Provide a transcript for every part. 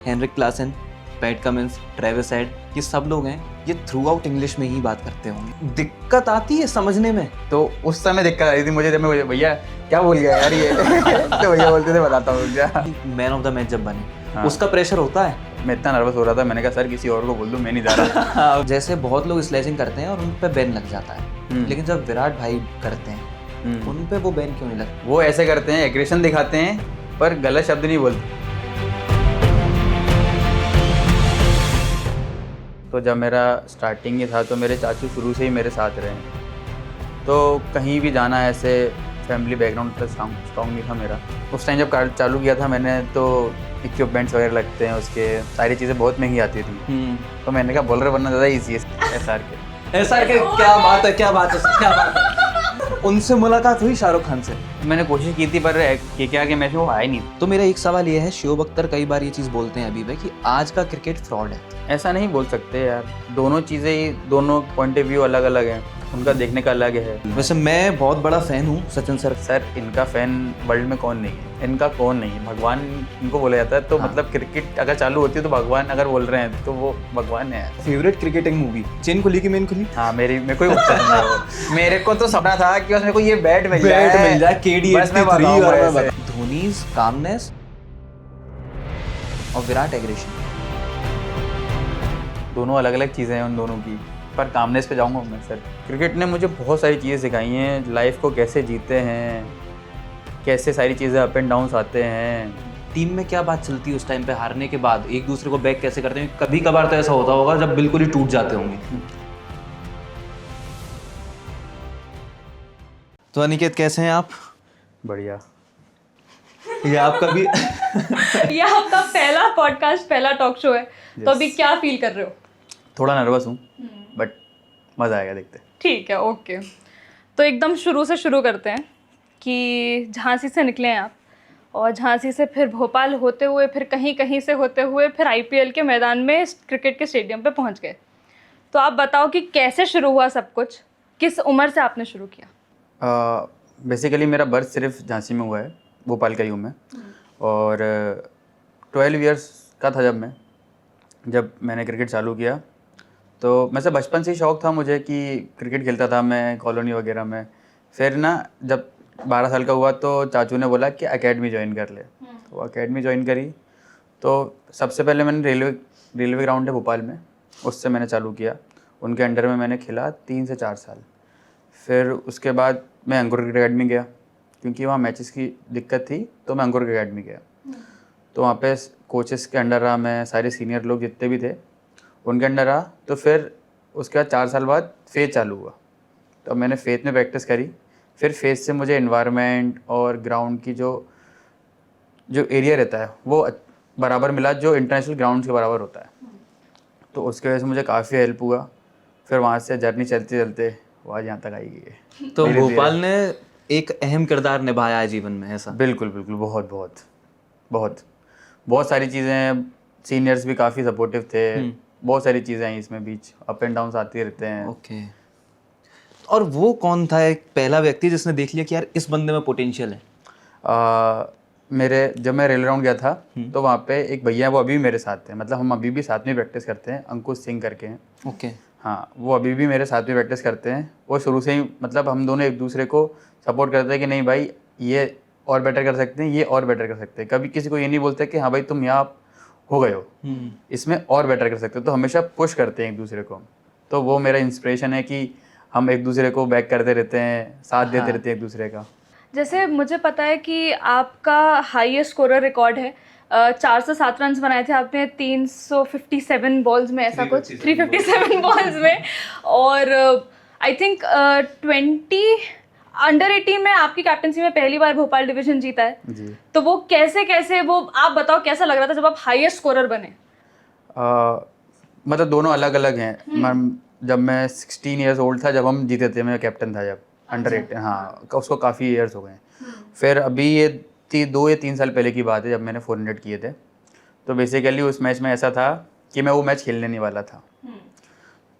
Heinrich Klaasen, Pat Cummins, Travis Head, ये सब लोग हैं, ये थ्रू आउट इंग्लिश में ही बात करते होंगे। दिक्कत आती है समझने में। तो उस समय दिक्कत आ रही थी मुझे, जब मैं भैया क्या बोल गया यार ये तो भैया बोलते थे बताता हूँ क्या। मैन ऑफ द मैच जब बने, हाँ। उसका प्रेशर होता है। मैं इतना नर्वस हो रहा था, मैंने कहा सर किसी और को बोल दूँ, मैं नहीं जा रहा। जैसे बहुत लोग स्लैशिंग करते हैं और उन पे बैन लग जाता है, लेकिन जब विराट भाई करते हैं उन पे वो बैन क्यों नहीं लगता? वो ऐसे करते हैं, एग्रेशन दिखाते हैं पर गलत शब्द नहीं बोलते। तो जब मेरा स्टार्टिंग ही था तो मेरे चाचू शुरू से ही मेरे साथ रहे हैं, तो कहीं भी जाना ऐसे फैमिली बैकग्राउंड पर स्ट्रॉन्ग नहीं था मेरा। उस टाइम जब कार चालू किया था मैंने, तो इक्विपमेंट्स वगैरह लगते हैं उसके, सारी चीज़ें बहुत महंगी आती थी। तो मैंने कहा बॉलर बनना ज़्यादा ईजी है। SR के क्या बात है, क्या बात है, क्या बात है। उनसे मुलाकात हुई शाहरुख खान से? मैंने कोशिश की थी पर KKR के मैच में वो आया नहीं। तो मेरा एक सवाल ये है, शोएब अख्तर कई बार ये चीज़ बोलते हैं अभी भाई कि आज का क्रिकेट फ्रॉड है। ऐसा नहीं बोल सकते यार, दोनों चीज़ें ही, दोनों पॉइंट ऑफ व्यू अलग अलग हैं, उनका देखने का अलग है। वैसे मैं बहुत बड़ा फैन हूँ सचिन सर। सर इनका फैन वर्ल्ड में कौन नहीं है, इनका कौन नहीं है, भगवान इनको बोला जाता है। तो मतलब क्रिकेट अगर चालू होती है तो भगवान अगर बोल रहे हैं तो वो भगवान है। फेवरेट क्रिकेटिंग मूवी चेन कुली की मेन कुली? हाँ मेरे को ही पसंद है वो। मेरे को तो सपना था कि बस मेरे को ये बैट मिल जाए, KD बस मैं बताऊंगा ऐसे। धोनीज कामनेस और विराट एग्रेशन, दोनों अलग अलग चीज़ें हैं उन दोनों की, पर कामनेस पे जाऊंगा मैं। सर क्रिकेट ने मुझे बहुत सारी चीज़ें सिखाई हैं, लाइफ को कैसे जीते हैं, कैसे सारी चीज़ें अप एंड डाउन्स आते हैं। टीम में क्या बात चलती है उस टाइम पे हारने के बाद, एक दूसरे को बैक कैसे करते हैं? कभी कभार तो ऐसा होता होगा जब बिल्कुल ही टूट जाते होंगे। तो अनिकेत कैसे हैं आप? बढ़िया। ये आपका भी ये आपका पहला पॉडकास्ट, पहला टॉक शो है, तो अभी क्या फील कर रहे हो? थोड़ा नर्वस हूँ बट मज़ा आएगा, देखते हैं। ठीक है, ओके। तो एकदम शुरू से शुरू करते हैं कि झांसी से निकले हैं आप, और झांसी से फिर भोपाल होते हुए, फिर कहीं कहीं से होते हुए फिर IPL के मैदान में क्रिकेट के स्टेडियम पे पहुंच गए। तो आप बताओ कि कैसे शुरू हुआ सब कुछ, किस उम्र से आपने शुरू किया? बेसिकली मेरा बर्थ सिर्फ झांसी में हुआ है, भोपाल का ही हूँ मैं। और 12 इयर्स का था जब मैंने क्रिकेट चालू किया। तो मैं से बचपन से ही शौक़ था मुझे कि क्रिकेट खेलता था मैं कॉलोनी वगैरह में। फिर ना जब 12 साल का हुआ तो चाचू ने बोला कि एकेडमी ज्वाइन कर ले। तो एकेडमी ज्वाइन करी। तो सबसे पहले मैंने रेलवे ग्राउंड है भोपाल में, उससे मैंने चालू किया। उनके अंडर में मैंने खेला 3 से 4 साल। फिर उसके बाद मैं अंकुर क्रिकेट अकेडमी गया, क्योंकि वहाँ मैचेस की दिक्कत थी, तो मैं अंकुर क्रिकेट अकेडमी गया। तो वहाँ पे कोचेस के अंडर रहा मैं, सारे सीनियर लोग जितने भी थे उनके अंडर रहा। तो फिर उसके बाद 4 साल बाद फेथ चालू हुआ, तो मैंने फेथ में प्रैक्टिस करी। फिर फेथ से मुझे एनवायरनमेंट और ग्राउंड की जो एरिया रहता है वो बराबर मिला, जो इंटरनेशनल ग्राउंड के बराबर होता है। तो उसके वजह से मुझे काफ़ी हेल्प हुआ। फिर वहाँ से जर्नी चलते चलते वो आज यहाँ तक आई गई है। तो भोपाल ने एक अहम किरदार निभाया है जीवन में, ऐसा? बिल्कुल बिल्कुल, बहुत बहुत बहुत बहुत सारी चीज़ें हैं। सीनियर्स भी काफ़ी सपोर्टिव थे। बहुत सारी चीज़ें हैं इसमें, बीच अप एंड डाउन्स आते रहते हैं। ओके। और वो कौन था एक पहला व्यक्ति जिसने देख लिया कि यार इस बंदे में पोटेंशियल है? जब मैं रेल राउंड गया था तो वहाँ पे एक भैया है, वो अभी भी मेरे साथ थे, मतलब हम अभी भी साथ में प्रैक्टिस करते हैं। अंकुश सिंह करके हैं। ओके। हाँ, वो अभी भी मेरे साथ में प्रैक्टिस करते हैं। वो शुरू से ही मतलब हम दोनों एक दूसरे को सपोर्ट करते हैं कि नहीं भाई ये और बेटर कर सकते हैं, ये और बेटर कर सकते हैं। कभी किसी को ये नहीं बोलते कि हाँ भाई तुम यहाँ हो गए हो, इसमें और बेटर कर सकते हो। तो हमेशा पुश करते हैं एक दूसरे को। तो वो मेरा इंस्पिरेशन है कि हम एक दूसरे को बैक करते रहते हैं, साथ देते रहते हैं एक दूसरे का। जैसे मुझे पता है कि आपका हाईएस्ट स्कोरर रिकॉर्ड है, 4 से 7 रन बनाए थे आपने 357 बॉल्स में, ऐसा कुछ 357 बॉल्स में। और आई थिंक 20 अंडर 18 में आपकी कैप्टनसी में पहली बार भोपाल डिवीजन जीता है जी। तो वो कैसे वो आप बताओ कैसा लग रहा था जब आप हाईएस्ट स्कोरर बने? मतलब दोनों अलग अलग हैं। जब मैं 16 ईयर्स ओल्ड था जब हम जीते थे, मैं कैप्टन था जब अंडर 18। हाँ, उसको काफ़ी ईयर्स हो गए। फिर अभी ये 2 या 3 साल पहले की बात है जब मैंने 400 किए थे। तो बेसिकली उस मैच में ऐसा था कि मैं वो मैच खेलने नहीं वाला था।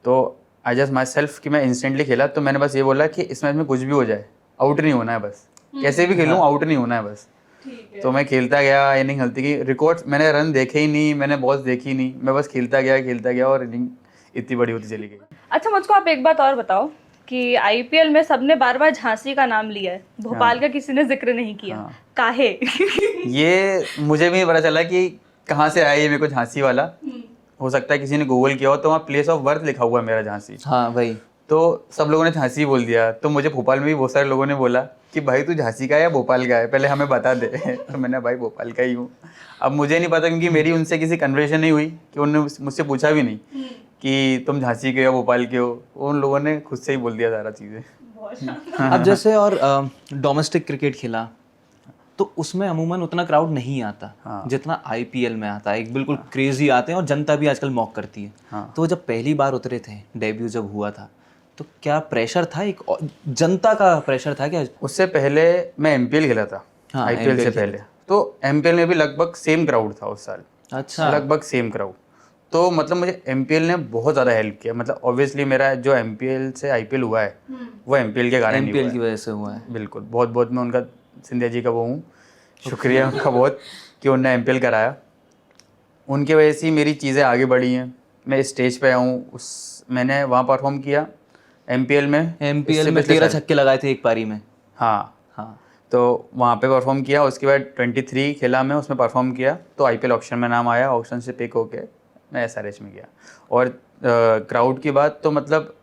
तो आई जस्ट माई सेल्फ कि मैं इंस्टेंटली खेला। तो मैंने बस ये बोला कि इस मैच में कुछ भी हो जाए, आउट नहीं होना है बस, कैसे भी खेलूँ आउट नहीं होना है बस। तो मैं खेलता गया, इनिंग हल्ती की रिकॉर्ड्स मैंने रन देखे ही नहीं, मैंने बॉल्स देखी नहीं, मैं बस खेलता गया और इनिंग इतनी बड़ी होती चली गई। अच्छा, मुझको आप एक बात और बताओ कि आईपीएल में सबने बार बार झांसी का नाम लिया है, भोपाल का किसी ने जिक्र नहीं किया। काहे? ये मुझे भी पता चला कि कहाँ से आया ये मेरे को झांसी वाला। हो सकता है किसी ने गूगल किया हो तो वहाँ प्लेस ऑफ बर्थ लिखा हुआ है मेरा झांसी। हाँ वही। तो सब लोगों ने झांसी बोल दिया, तो मुझे भोपाल में भी बहुत सारे लोगों ने बोला कि भाई तू झांसी का है या भोपाल का है, पहले हमें बता दे। तो मैंने भाई भोपाल का ही हूँ। अब मुझे नहीं पता क्योंकि मेरी उनसे किसी कन्वर्सेशन नहीं हुई कि उन्होंने मुझसे पूछा भी नहीं कि तुम झांसी के हो भोपाल के हो, उन लोगों ने खुद से ही बोल दिया सारा चीज़ें। अब जैसे और डोमेस्टिक क्रिकेट खेला तो उसमें अमूमन उतना क्राउड नहीं आता जितना आईपीएल में आता है। एक बिल्कुल क्रेजी आते हैं और जनता भी आजकल मॉक करती है। तो जब पहली बार उतरे थे, डेब्यू जब हुआ था, तो क्या प्रेशर था? एक जनता का प्रेशर था क्या? उससे पहले मैं एमपीएल खेला था। आईपीएल से पहले तो एमपीएल में भी लगभग सेम क्राउड था उस साल। अच्छा, लगभग सेम क्राउड। तो मतलब मुझे एमपीएल ने बहुत ज़्यादा हेल्प किया। मतलब ऑब्वियसली मेरा जो एमपीएल से आईपीएल हुआ है वो एमपीएल के कारण एमपीएल की वजह से हुआ है। बिल्कुल, बहुत बहुत मैं उनका सिंधिया जी का वो हूँ, शुक्रिया उनका बहुत कि उन्होंने एमपीएल कराया। उनकी वजह से मेरी चीज़ें आगे बढ़ी हैं, मैं स्टेज पे आऊँ। मैंने वहाँ परफॉर्म किया एमपीएल में। एमपीएल में 13 छक्के लगाए थे एक पारी में। हाँ, तो वहाँ पे परफॉर्म किया। उसके बाद 23 खेला मैं, उसमें परफॉर्म किया तो आईपीएल ऑक्शन में नाम आया। ऑक्शन से पिक होके मैं एसआरएच में गया। और क्राउड की बात तो मतलब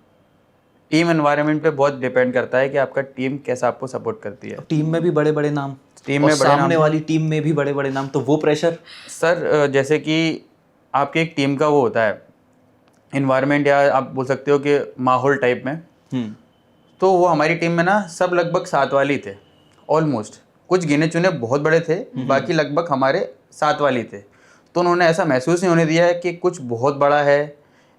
टीम एनवायरनमेंट पे बहुत डिपेंड करता है कि आपका टीम कैसा आपको सपोर्ट करती है। टीम में भी बड़े बड़े नाम, टीम में बड़े सामने वाली टीम में भी बड़े बड़े नाम, तो वो प्रेशर सर जैसे कि आपकी एक टीम का वो होता है इन्वायरमेंट, या आप बोल सकते हो कि माहौल टाइप में। तो वो हमारी टीम में ना सब लगभग 7 वाले ही थे ऑलमोस्ट। कुछ गिने चुने बहुत बड़े थे, बाकी लगभग हमारे 7 वाले थे। तो उन्होंने ऐसा महसूस नहीं होने दिया है कि कुछ बहुत बड़ा है,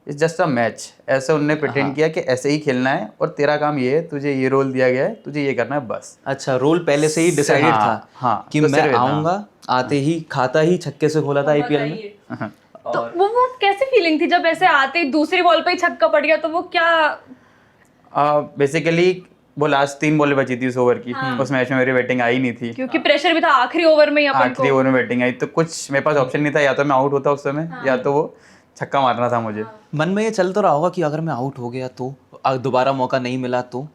इट्स जस्ट अ मैच। ऐसे उन्होंने प्रिटेंड किया कि ऐसे ही खेलना है और तेरा काम ये है, तुझे ये रोल दिया गया है, तुझे ये करना है बस। अच्छा, रोल पहले से ही डिसाइडेड था। हाँ, कि मैं आऊंगा, आते ही खाता ही छक्के से खोला था आईपीएल में। तो वो कैसी फीलिंग थी जब ऐसे आते ही दूसरी बॉल पे ही छक्का पड़ गया? तो वो क्या बेसिकली वो लास्ट 3 बॉलें बची थी उस ओवर की। उस मैच में मेरी बैटिंग आई नहीं थी क्योंकि प्रेशर भी था आखिरी ओवर में। आखिरी ओवर में बैटिंग आई तो कुछ मेरे पास ऑप्शन नहीं था, या तो मैं आउट होता उस समय या तो वो छक्का मारना था मुझे। मन में ये चल तो रहा होगा कि अगर मैं आउट हो गया तो दोबारा मौका नहीं मिला तो?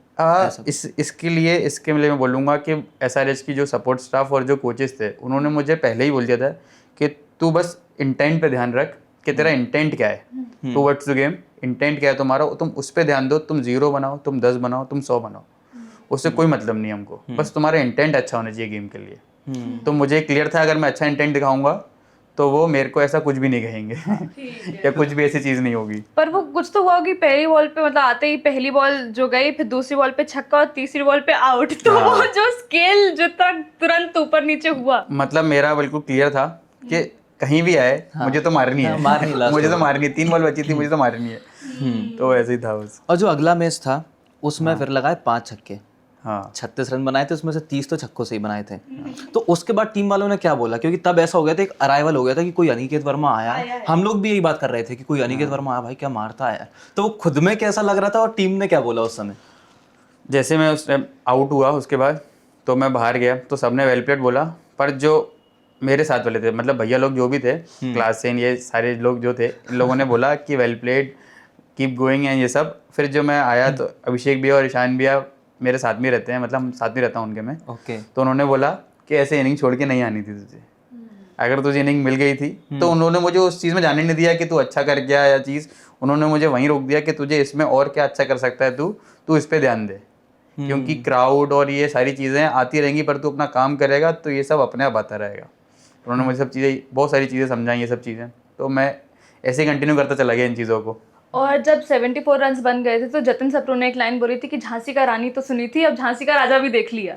इसके लिए मैं बोलूँगा कि एसआरएच की जो सपोर्ट स्टाफ और जो कोचेस थे उन्होंने मुझे पहले ही बोल दिया था कि तू बस इंटेंट पे ध्यान रख कि तेरा इंटेंट क्या है, टुवर्ड्स द गेम इंटेंट क्या है तुम्हारा, तुम उस पर ध्यान दो। तुम 0 बनाओ, तुम 10 बनाओ, तुम 100 बनाओ, उससे कोई मतलब नहीं हमको। बस तुम्हारा इंटेंट अच्छा होना चाहिए गेम के लिए। तो मुझे क्लियर था अगर मैं अच्छा इंटेंट दिखाऊंगा तो वो मेरे को ऐसा कुछ भी नहीं कहेंगे या कुछ भी ऐसी चीज़ नहीं होगी। पर वो कुछ तो हुआ कि पहली बॉल पे मतलब आते ही पहली बॉल जो गई, फिर दूसरी बॉल पे छक्का और तीसरी बॉल पे आउट। तो वो जो स्केल जो तुरंत ऊपर नीचे हुआ, मतलब मेरा बिल्कुल क्लियर था कि कहीं भी आए मुझे तो मारनी है, मुझे तो मारनी है। 3 बॉल बची थी, मुझे तो मारनी है। तो ऐसे ही था बस। और जो अगला मैच था उसमें फिर लगाए 5 छक्के। हाँ, 36 रन बनाए थे, उसमें से 30 तो छक्कों से ही बनाए थे। तो उसके बाद टीम वालों ने क्या बोला? क्योंकि तब ऐसा हो गया था, एक अराइवल हो गया था कि कोई अनिकेत वर्मा आया है। हम लोग भी यही बात कर रहे थे कि कोई अनिकेत वर्मा आया, भाई क्या मारता है। तो वो खुद में कैसा लग रहा था और टीम ने क्या बोला उस समय? जैसे मैं उस टाइम आउट हुआ उसके बाद तो मैं बाहर गया तो सबने वेल प्लेड बोला, पर जो मेरे साथ वाले थे मतलब भैया लोग जो भी थे क्लास से, ये सारे लोग जो थे, इन लोगों ने बोला कि well played, keep going and ये सब। फिर जो मैं आया तो अभिषेक भैया और ईशान भैया मेरे साथ में रहते हैं, मतलब साथ में रहता हूँ उनके मैं। तो उन्होंने बोला कि ऐसे इनिंग छोड़ के नहीं आनी थी तुझे, अगर तुझे इनिंग मिल गई थी तो उन्होंने मुझे उस चीज़ में जाने नहीं दिया कि तू अच्छा कर गया या चीज़। उन्होंने मुझे वहीं रोक दिया कि तुझे इसमें और क्या अच्छा कर सकता है, तू इस पर ध्यान दे, क्योंकि क्राउड और ये सारी चीज़ें आती रहेंगी पर तू अपना काम करेगा तो ये सब अपने आप आता रहेगा। उन्होंने मुझे सब चीज़ें, बहुत सारी चीज़ें समझाई, ये सब चीज़ें। तो मैं ऐसे ही कंटिन्यू करता चला गया इन चीज़ों को। और जब 74 रन्स बन गए थे तो जतिन सप्रू ने एक लाइन बोली थी कि झांसी का रानी तो सुनी थी, अब झांसी का राजा भी देख लिया।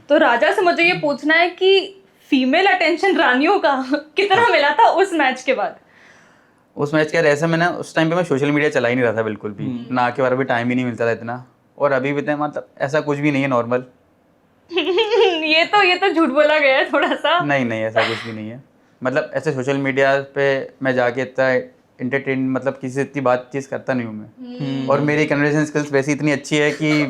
तो राजा से मुझे ये पूछना है कि फीमेल अटेंशन रानियों का कितना मिला था उस मैच के बाद? उस मैच के बाद ऐसा मैंने उस टाइम पे मैं सोशल मीडिया चला ही नहीं रहा था बिल्कुल भी, ना के बार भी टाइम ही नहीं मिलता था इतना। और अभी भी मतलब ऐसा कुछ भी नहीं है, नॉर्मल। ये तो झूठ बोला गया है थोड़ा सा। नहीं ऐसा कुछ भी नहीं है। मतलब ऐसे सोशल मीडिया पे मैं जाके इतना एंटरटेन, मतलब किसी से इतनी बातचीत करता नहीं हूँ मैं। और मेरी कन्वर्सेशन स्किल्स वैसी इतनी अच्छी है कि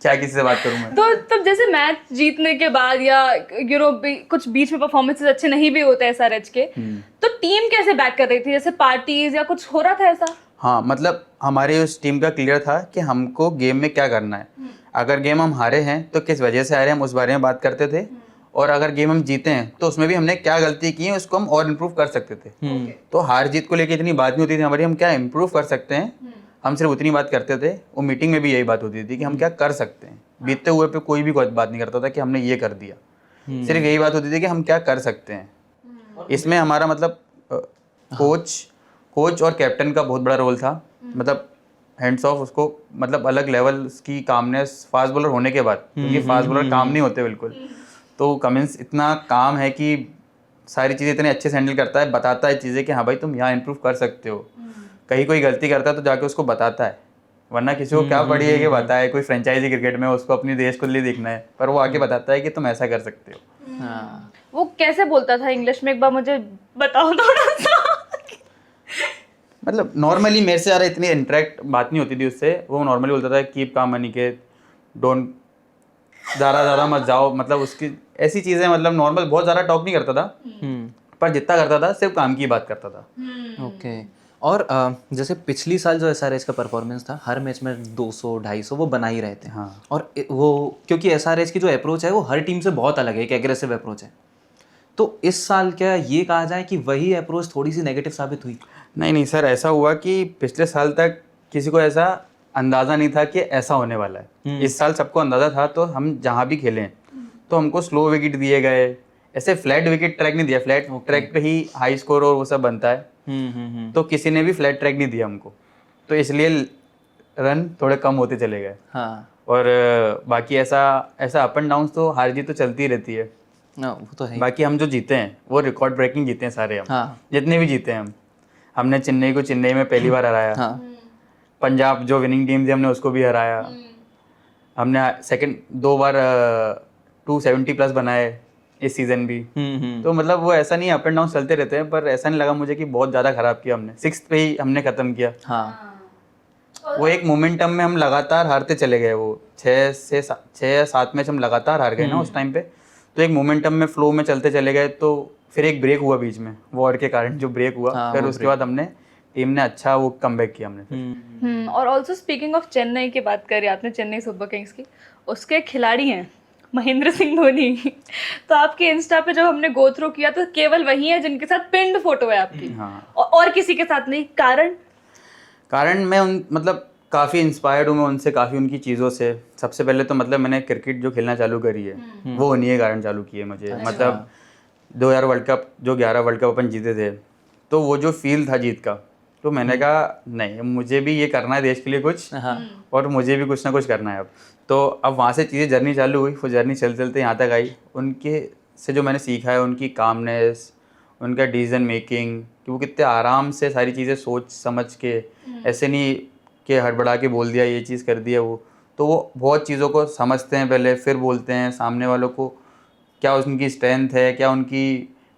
क्या किसी से बात करूं मैं? तो तब जैसे मैच जीतने के बाद या कुछ बीच में परफॉर्मेंसेस अच्छे नहीं भी होते SRH के, तो टीम कैसे बैक कर रही थी? जैसे पार्टीज या कुछ हो रहा था ऐसा? हाँ, मतलब हमारी उस टीम का क्लियर था कि हमको गेम में क्या करना है। अगर गेम हम हारे हैं तो किस वजह से हारे हम उस बारे में बात करते थे, और अगर गेम हम जीते हैं तो उसमें भी हमने क्या गलती की है उसको हम और इम्प्रूव कर सकते थे। तो हार जीत को लेकर इतनी बात नहीं होती थी हमारी, हम क्या इम्प्रूव कर सकते हैं, हम सिर्फ उतनी बात करते थे। वो मीटिंग में भी यही बात होती थी कि हम क्या कर सकते हैं। बीतते हुए पे कोई भी बात नहीं करता था कि हमने ये कर दिया, सिर्फ यही बात होती थी कि हम क्या कर सकते हैं। इसमें हमारा मतलब कोच और कैप्टन का बहुत बड़ा रोल था। मतलब हैंड्स ऑफ उसको, मतलब अलग लेवल की कामनेस फास्ट बॉलर होने के बाद, क्योंकि फास्ट बॉलर काम नहीं होते बिल्कुल। तो कमिंस इतना काम है कि सारी चीज़ें इतने अच्छे से हैंडल करता है, बताता है चीज़ें कि हाँ भाई तुम यहाँ इम्प्रूव कर सकते हो। कहीं कोई गलती करता है तो जाके उसको बताता है, वरना किसी को क्या पड़ी है कि बताए। कोई फ्रेंचाइजी क्रिकेट में उसको अपनी देश को लिए देखना है, पर वो आके बताता है कि तुम ऐसा कर सकते हो। हाँ। वो कैसे बोलता था इंग्लिश में, एक बार मुझे बताओ थोड़ा सा। मतलब नॉर्मली मेरे से ज़्यादा इतनी इंटरेक्ट बात नहीं होती थी उससे। वो नॉर्मली बोलता था कीप काम अनिकेत, डोंट ज़्यादा मत जाओ, मतलब उसकी ऐसी चीज़ें, मतलब नॉर्मल बहुत ज़्यादा टॉक नहीं करता था, पर जितना करता था सिर्फ काम की बात करता था। ओके। और जैसे पिछली साल जो SRH का परफॉर्मेंस था, हर मैच में 200 250 वो बना ही रहे थे। हाँ। और वो क्योंकि SRH की जो अप्रोच है वो हर टीम से बहुत अलग है, एक एग्रेसिव अप्रोच है। तो इस साल क्या ये कहा जाए कि वही अप्रोच थोड़ी सी नेगेटिव साबित हुई? नहीं सर, ऐसा हुआ कि पिछले साल तक किसी को ऐसा अंदाज़ा नहीं था कि ऐसा होने वाला है। इस साल सबको अंदाज़ा था। तो हम जहाँ भी खेलें तो हमको स्लो विकेट दिए गए, ऐसे फ्लैट विकेट ट्रैक नहीं दिया। फ्लैट ट्रैक पे ही हाई स्कोर और वो सब बनता है। तो किसी ने भी फ्लैट ट्रैक नहीं दिया हमको, तो इसलिए रन थोड़े कम होते चले गए। हाँ। और बाकी ऐसा अप एंड डाउन तो हार जीत तो चलती ही रहती है। वो तो है। बाकी हम जो जीते हैं वो रिकॉर्ड ब्रेकिंग जीते हैं सारे हम। हाँ। जितने भी जीते हैं हमने चेन्नई को चेन्नई में पहली बार हराया। हाँ। पंजाब जो विनिंग टीम थी हमने उसको भी हराया। हमने सेकंड 2 बार 270 प्लस बनाए इस सीजन भी। तो मतलब वो ऐसा नहीं, अप एंड डाउन चलते रहते हैं, पर ऐसा नहीं लगा मुझे कि बहुत ज़्यादा खराब किया हमने। 6th पे ही हमने ख़त्म किया। हाँ। वो एक मोमेंटम में हम लगातार हारते चले गए। वो 6 या 7 मैच हम लगातार हार गए ना उस टाइम पे। तो एक मोमेंटम में फ्लो में चलते चले गए। तो फिर एक ब्रेक हुआ बीच में, वॉर के कारण जो ब्रेक हुआ। फिर उसके बाद हमने टीम ने अच्छा वो कमबैक किया हमने। और ऑल्सो स्पीकिंग ऑफ चेन्नई की बात करी आपने, चेन्नई सुपर किंग्स की, उसके खिलाड़ी हैं महेंद्र सिंह धोनी। तो आपके इंस्टा पे जब हमने गो थ्रू किया तो केवल वही है जिनके साथ पिंड फोटो है आपकी। हाँ। और किसी के साथ नहीं। कारण मैं मतलब काफ़ी इंस्पायर्ड हूँ मैं उनसे, काफ़ी उनकी चीज़ों से। सबसे पहले तो मतलब मैंने क्रिकेट जो खेलना चालू करी है वो उन्हीं के कारण चालू की है मुझे। मतलब 2000 वर्ल्ड कप जो 11 वर्ल्ड कप अपन जीते थे, तो वो जो फील था जीत का, तो मैंने कहा नहीं मुझे भी ये करना है देश के लिए कुछ, और मुझे भी कुछ ना कुछ करना है अब। तो अब वहाँ से चीज़ें जर्नी चालू हुई। वो जर्नी चलते चलते यहाँ तक आई। उनके से जो मैंने सीखा है, उनकी कामनेस, उनका डिसीजन मेकिंग, कि वो कितने आराम से सारी चीज़ें सोच समझ के, ऐसे नहीं कि हड़बड़ा के बोल दिया ये चीज़ कर दिया वो। तो वो बहुत चीज़ों को समझते हैं पहले, फिर बोलते हैं सामने वालों को क्या उनकी स्ट्रेंथ है, क्या उनकी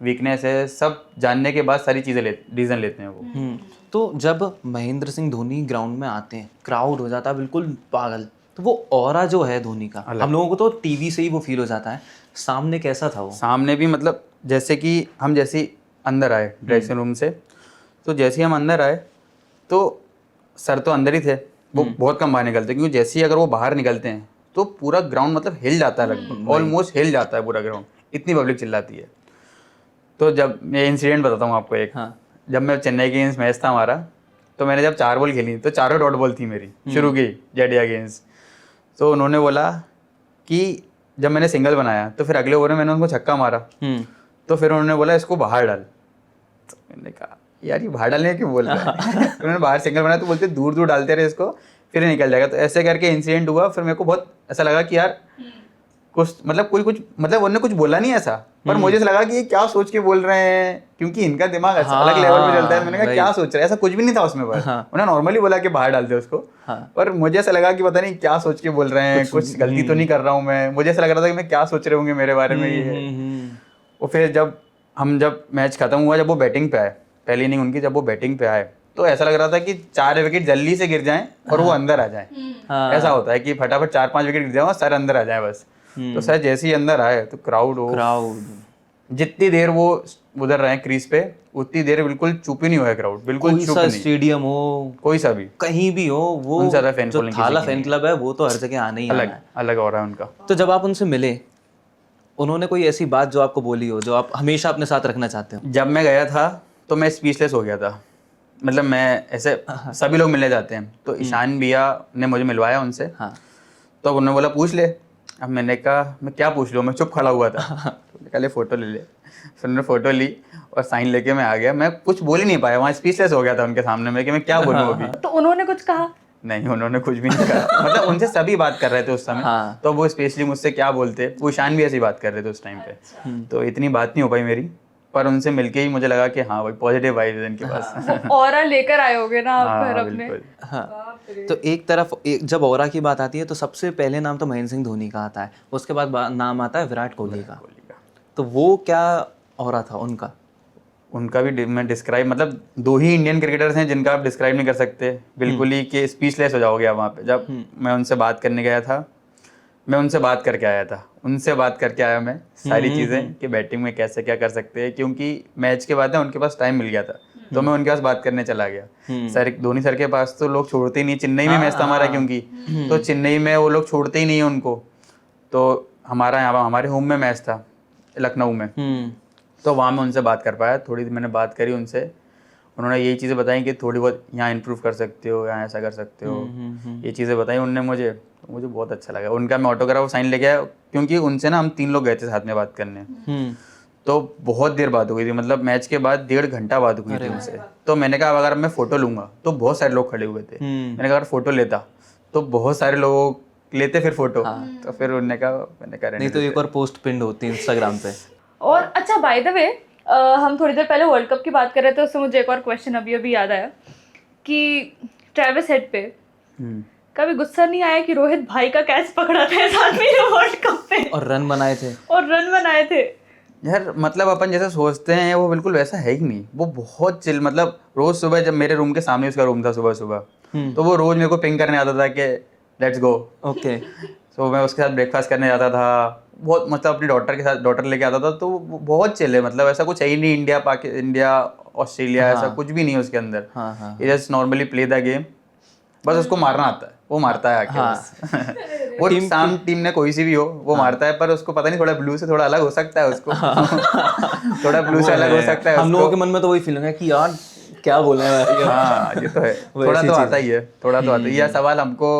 वीकनेस है, सब जानने के बाद सारी चीज़ें डिसीजन लेते हैं वो। तो जब महेंद्र सिंह धोनी ग्राउंड में आते हैं, क्राउड हो जाता है बिल्कुल पागल। तो वो ऑरा जो है धोनी का, हम लोगों को तो टीवी से ही वो फील हो जाता है। सामने कैसा था वो? सामने भी मतलब जैसे कि हम जैसे ही अंदर आए ड्रेसिंग रूम से, तो जैसे ही हम अंदर आए तो सर तो अंदर ही थे, वो बहुत कम बाहर निकलते, क्योंकि जैसे ही अगर वो बाहर निकलते हैं तो पूरा ग्राउंड मतलब हिल जाता है, लगभग ऑलमोस्ट हिल जाता है पूरा ग्राउंड, इतनी पब्लिक चिल्लाती है। तो जब मैं इंसिडेंट बताता हूँ आपको एक। जब मैं चेन्नई के अगेंस्ट मैच था हमारा, तो मैंने जब 4 बॉल खेली तो चारों डॉट बॉल थी मेरी शुरू की जेडी अगेंस्ट। तो उन्होंने बोला कि जब मैंने सिंगल बनाया तो फिर अगले ओवर में मैंने उनको छक्का मारा, तो फिर उन्होंने बोला इसको बाहर डाल। तो मैंने कहा यार ये बाहर डालने क्यों बोल रहा है। उन्होंने बाहर सिंगल बनाया तो बोलते दूर दूर डालते रहे इसको, फिर निकल जाएगा। तो ऐसे करके इंसिडेंट हुआ। फिर मेरे को बहुत ऐसा लगा कि यार कुछ मतलब कुछ मतलब उन्होंने कुछ बोला नहीं ऐसा, पर मुझे ऐसा लगा कि ये क्या सोच के बोल रहे हैं, क्योंकि इनका दिमाग अलग लेवल पे चलता है। मैंने कहा क्या सोच रहे हैं, ऐसा कुछ भी नहीं था उसमें। पर उन्होंने नॉर्मली बोला कि बाहर डाल दे उसको, पर मुझे ऐसा लगा कि पता नहीं क्या सोच के बोल रहे हैं, कुछ गलती तो नहीं कर रहा हूँ मैं। मुझे ऐसा लग रहा था कि मैं क्या सोच रहे होंगे मेरे बारे में ये। और फिर जब मैच खत्म हुआ, जब वो बैटिंग पे आए, पहली इनिंग उनकी, जब वो बैटिंग पे आए तो ऐसा लग रहा था कि 4 विकेट जल्दी से गिर जाएं और वो अंदर आ जाएं। ऐसा होता है कि फटाफट 4-5 विकेट गिर जाए और सारे अंदर आ जाए बस। तो सर जैसे ही अंदर आए तो क्राउड जितनी देर वो उधर रहे क्रीज पे उतनी देर बिल्कुल चुप ही नहीं हुआ क्राउड, बिल्कुल कोई चुप सा नहीं। स्टेडियम हो, कोई सा भी, कहीं भी हो, वो उनसे ज्यादा फैन जो फॉलोइंग थाला किसी की फैन क्लब है वो तो हर जगह आने ही आना अलग है। अलग हो रहा है उनका। तो जब आप उनसे मिले, उन्होंने कोई ऐसी बात जो आपको बोली हो जो आप हमेशा अपने साथ रखना चाहते हो? जब मैं गया था तो मैं स्पीचलेस हो गया था। मतलब मैं ऐसे सभी लोग मिलने जाते हैं तो ईशान भैया ने मुझे मिलवाया उनसे। हाँ। तो उन्होंने बोला पूछ ले। अब मैंने कहा मैं क्या पूछ लूँ, मैं चुप खड़ा हुआ था। तो कहा ले फोटो ले ले। फिर उन्होंने फोटो ली और साइन लेके मैं आ गया। मैं कुछ बोल ही नहीं पाया, वहाँ स्पीचलेस हो गया था उनके सामने में कि मैं क्या बोलूँ अभी। तो उन्होंने कुछ कहा? नहीं, उन्होंने कुछ भी नहीं कहा। मतलब उनसे सभी बात कर रहे थे उस समय। हाँ। तो वो स्पेशली मुझसे क्या बोलते, वो ईशान भी ऐसी बात कर रहे थे उस टाइम पे। तो इतनी बात नहीं हो पाई मेरी, पर उनसे मिलके ही मुझे लगा कि हाँ भाई पॉजिटिव वाइब्स है इनके पास। ऑरा लेकर आए होगे ना आप हाँ, घर अपने। बिल्कुल। हाँ। तो एक तरफ जब ऑरा की बात आती है तो सबसे पहले नाम तो महेंद्र सिंह धोनी का आता है, उसके बाद नाम आता है विराट कोहली का। तो वो क्या ऑरा था उनका? उनका भी मैं डिस्क्राइब, मतलब 2 ही इंडियन क्रिकेटर्स हैं जिनका आप डिस्क्राइब नहीं कर सकते, बिल्कुल ही कि स्पीचलेस हो जाओगे आप वहाँ पे। जब मैं उनसे बात करने गया था, मैं उनसे बात करके आया था, उनसे बात करके आया मैं सारी चीज़ें कि बैटिंग में कैसे क्या कर सकते हैं, क्योंकि मैच के बाद उनके पास टाइम मिल गया था तो मैं उनके पास बात करने चला गया। सर धोनी सर के पास तो लोग छोड़ते ही नहीं, चेन्नई में मैच था हमारा, क्योंकि तो चेन्नई में वो लोग छोड़ते ही नहीं है उनको। तो हमारा यहाँ हमारे होम में मैच था लखनऊ में, तो वहाँ मैं उनसे बात कर पाया। थोड़ी मैंने बात करी उनसे, उन्होंने यही चीज़ें बताई कि थोड़ी बहुत यहाँ इम्प्रूव कर सकते हो, यहाँ ऐसा कर सकते हो, ये चीज़ें बताई उनने मुझे। तो मुझे बहुत अच्छा लगा उनका। मैं ऑटोग्राफ साइन लेके आया, क्योंकि उनसे ना हम 3 लोग गए थे साथ में बात करने। तो बहुत देर बात हो गई थी, मतलब मैच के बाद 1.5 घंटा बात हुई थी उनसे। तो मैंने कहा अगर मैं फ़ोटो लूँगा, तो बहुत सारे लोग खड़े हुए थे। मैंने कहा अगर फ़ोटो लेता तो बहुत सारे लोग लेते फिर फ़ोटो। तो फिर उन्होंने कहा, मैंने कहा नहीं तो एक और पोस्ट पिंड होती है इंस्टाग्राम पे। और अच्छा बाय द वे, हम थोड़ी देर पहले वर्ल्ड कप की बात कर रहे थे, उससे मुझे एक और क्वेश्चन अभी याद आया कि ट्रेविस हेड पे कभी गुस्सा नहीं आया कि रोहित भाई का कैच पकड़ा था इस आदमी ने वर्ल्ड कप पे और रन बनाए थे? यार मतलब अपन जैसा सोचते हैं वो बिल्कुल वैसा है ही नहीं। वो बहुत चिल, मतलब रोज सुबह जब मेरे रूम के सामने उसका रूम था सुबह सुबह, तो वो रोज मेरे को पिंग करने आता था कि लेट्स गो। ओके। तो मैं उसके साथ ब्रेकफास्ट करने जाता था, बहुत मतलब अपनी डॉटर के साथ, डॉटर लेके आता था। तो वो बहुत चिल है, मतलब ऐसा कुछ है ही नहीं इंडिया ऑस्ट्रेलिया ऐसा कुछ भी नहीं है उसके अंदर। ये just normally play the game, बस उसको मारना आता है, वो मारता है आके बस। वो टीम ने कोई सी भी हो वो मारता है, पर उसको पता नहीं थोड़ा ब्लू से थोड़ा अलग हो सकता है उसको। थोड़ा ब्लू से अलग हो सकता है। हम लोगों के मन में तो वही फीलिंग है कि यार क्या बोले हैं। हाँ ये तो है, थोड़ा तो आता ही है, थोड़ा तो आता है। यह सवाल हमको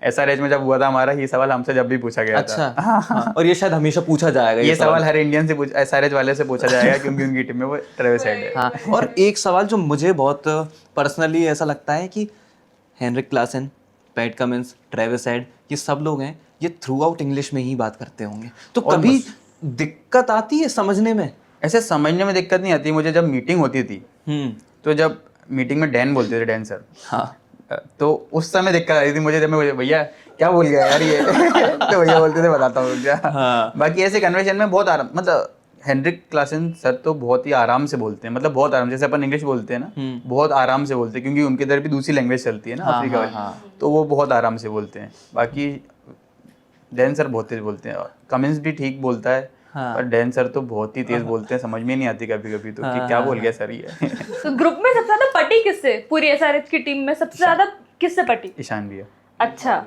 SRH में जब हुआ था हमारा, ये सवाल हमसे जब भी पूछा गया था। अच्छा। और ये शायद हमेशा पूछा जाएगा ये सवाल हर इंडियन से SRH वाले से पूछा जाएगा, क्योंकि उनकी टीम में वो ट्रेविस हेड है। हाँ। और एक सवाल जो मुझे बहुत पर्सनली ऐसा लगता है कि Heinrich Klaasen, Pat Cummins, Travis Head, ये सब लोग हैं, ये थ्रू आउट इंग्लिश में ही बात करते होंगे। तो कभी दिक्कत आती है समझने में? ऐसे समझने में दिक्कत नहीं आती मुझे। जब मीटिंग होती थी तो जब मीटिंग में डैन बोलते थे, डैन सर, हाँ, तो उस समय दिक्कत आ रही थी मुझे। जब मैं भैया क्या बोल गया यार ये तो भैया बोलते थे बताता हूँ क्या। बाकी ऐसे कन्वर्सेशन में बहुत आराम, मतलब हेनरिक क्लासन सर तो बहुत ही आराम से बोलते हैं, मतलब बहुत आराम, जैसे अपन इंग्लिश बोलते हैं ना, बहुत आराम से बोलते हैं, क्योंकि उनके इधर भी दूसरी लैंग्वेज चलती है ना, अफ्रीका वाली, तो वो बहुत आराम से बोलते हैं। बाकी डैन सर बहुत तेज बोलते हैं, कमिंस भी ठीक बोलता है, पर डैन सर तो बहुत ही तेज बोलते हैं, समझ में नहीं आती कभी कभी तो कि क्या बोल गया सर ये। तो ग्रुप में सबसे ज्यादा पटी किससे, पूरी SRH की टीम में सबसे ज्यादा किससे पटी? ईशान भैया। अच्छा,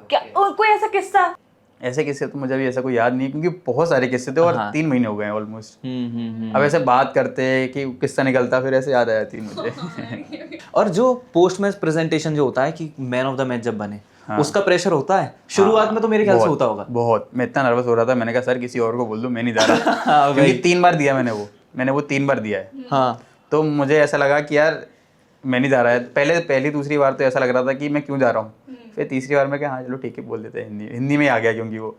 क्या और कोई ऐसा किस्सा? ऐसे किस्से तो मुझे अभी ऐसा कोई याद नहीं, क्योंकि बहुत सारे किस्से थे और 3 महीने हो गए हैं ऑलमोस्ट। अब ऐसे बात करते हैं कि किस्सा निकलता, फिर ऐसे याद आ जाती है मुझे। और जो पोस्ट मैच प्रेजेंटेशन जो होता है कि मैन ऑफ द मैच जब बने, उसका प्रेशर होता है शुरुआत में, तो मेरे ख्याल से होता होगा बहुत। मैं इतना नर्वस हो रहा था, मैंने कहा सर किसी और को बोल दो, मैं नहीं जा रहा। क्योंकि 3 बार दिया मैंने वो 3 बार दिया है। हाँ। तो मुझे ऐसा लगा कि यार मैं नहीं जा रहा है। पहली दूसरी बार तो ऐसा लग रहा था कि मैं क्यों जा रहा हूँ। फिर तीसरी बार में क्या, हाँ चलो ठीक है बोल देते हैं, हिंदी में ही आ गया, क्योंकि वो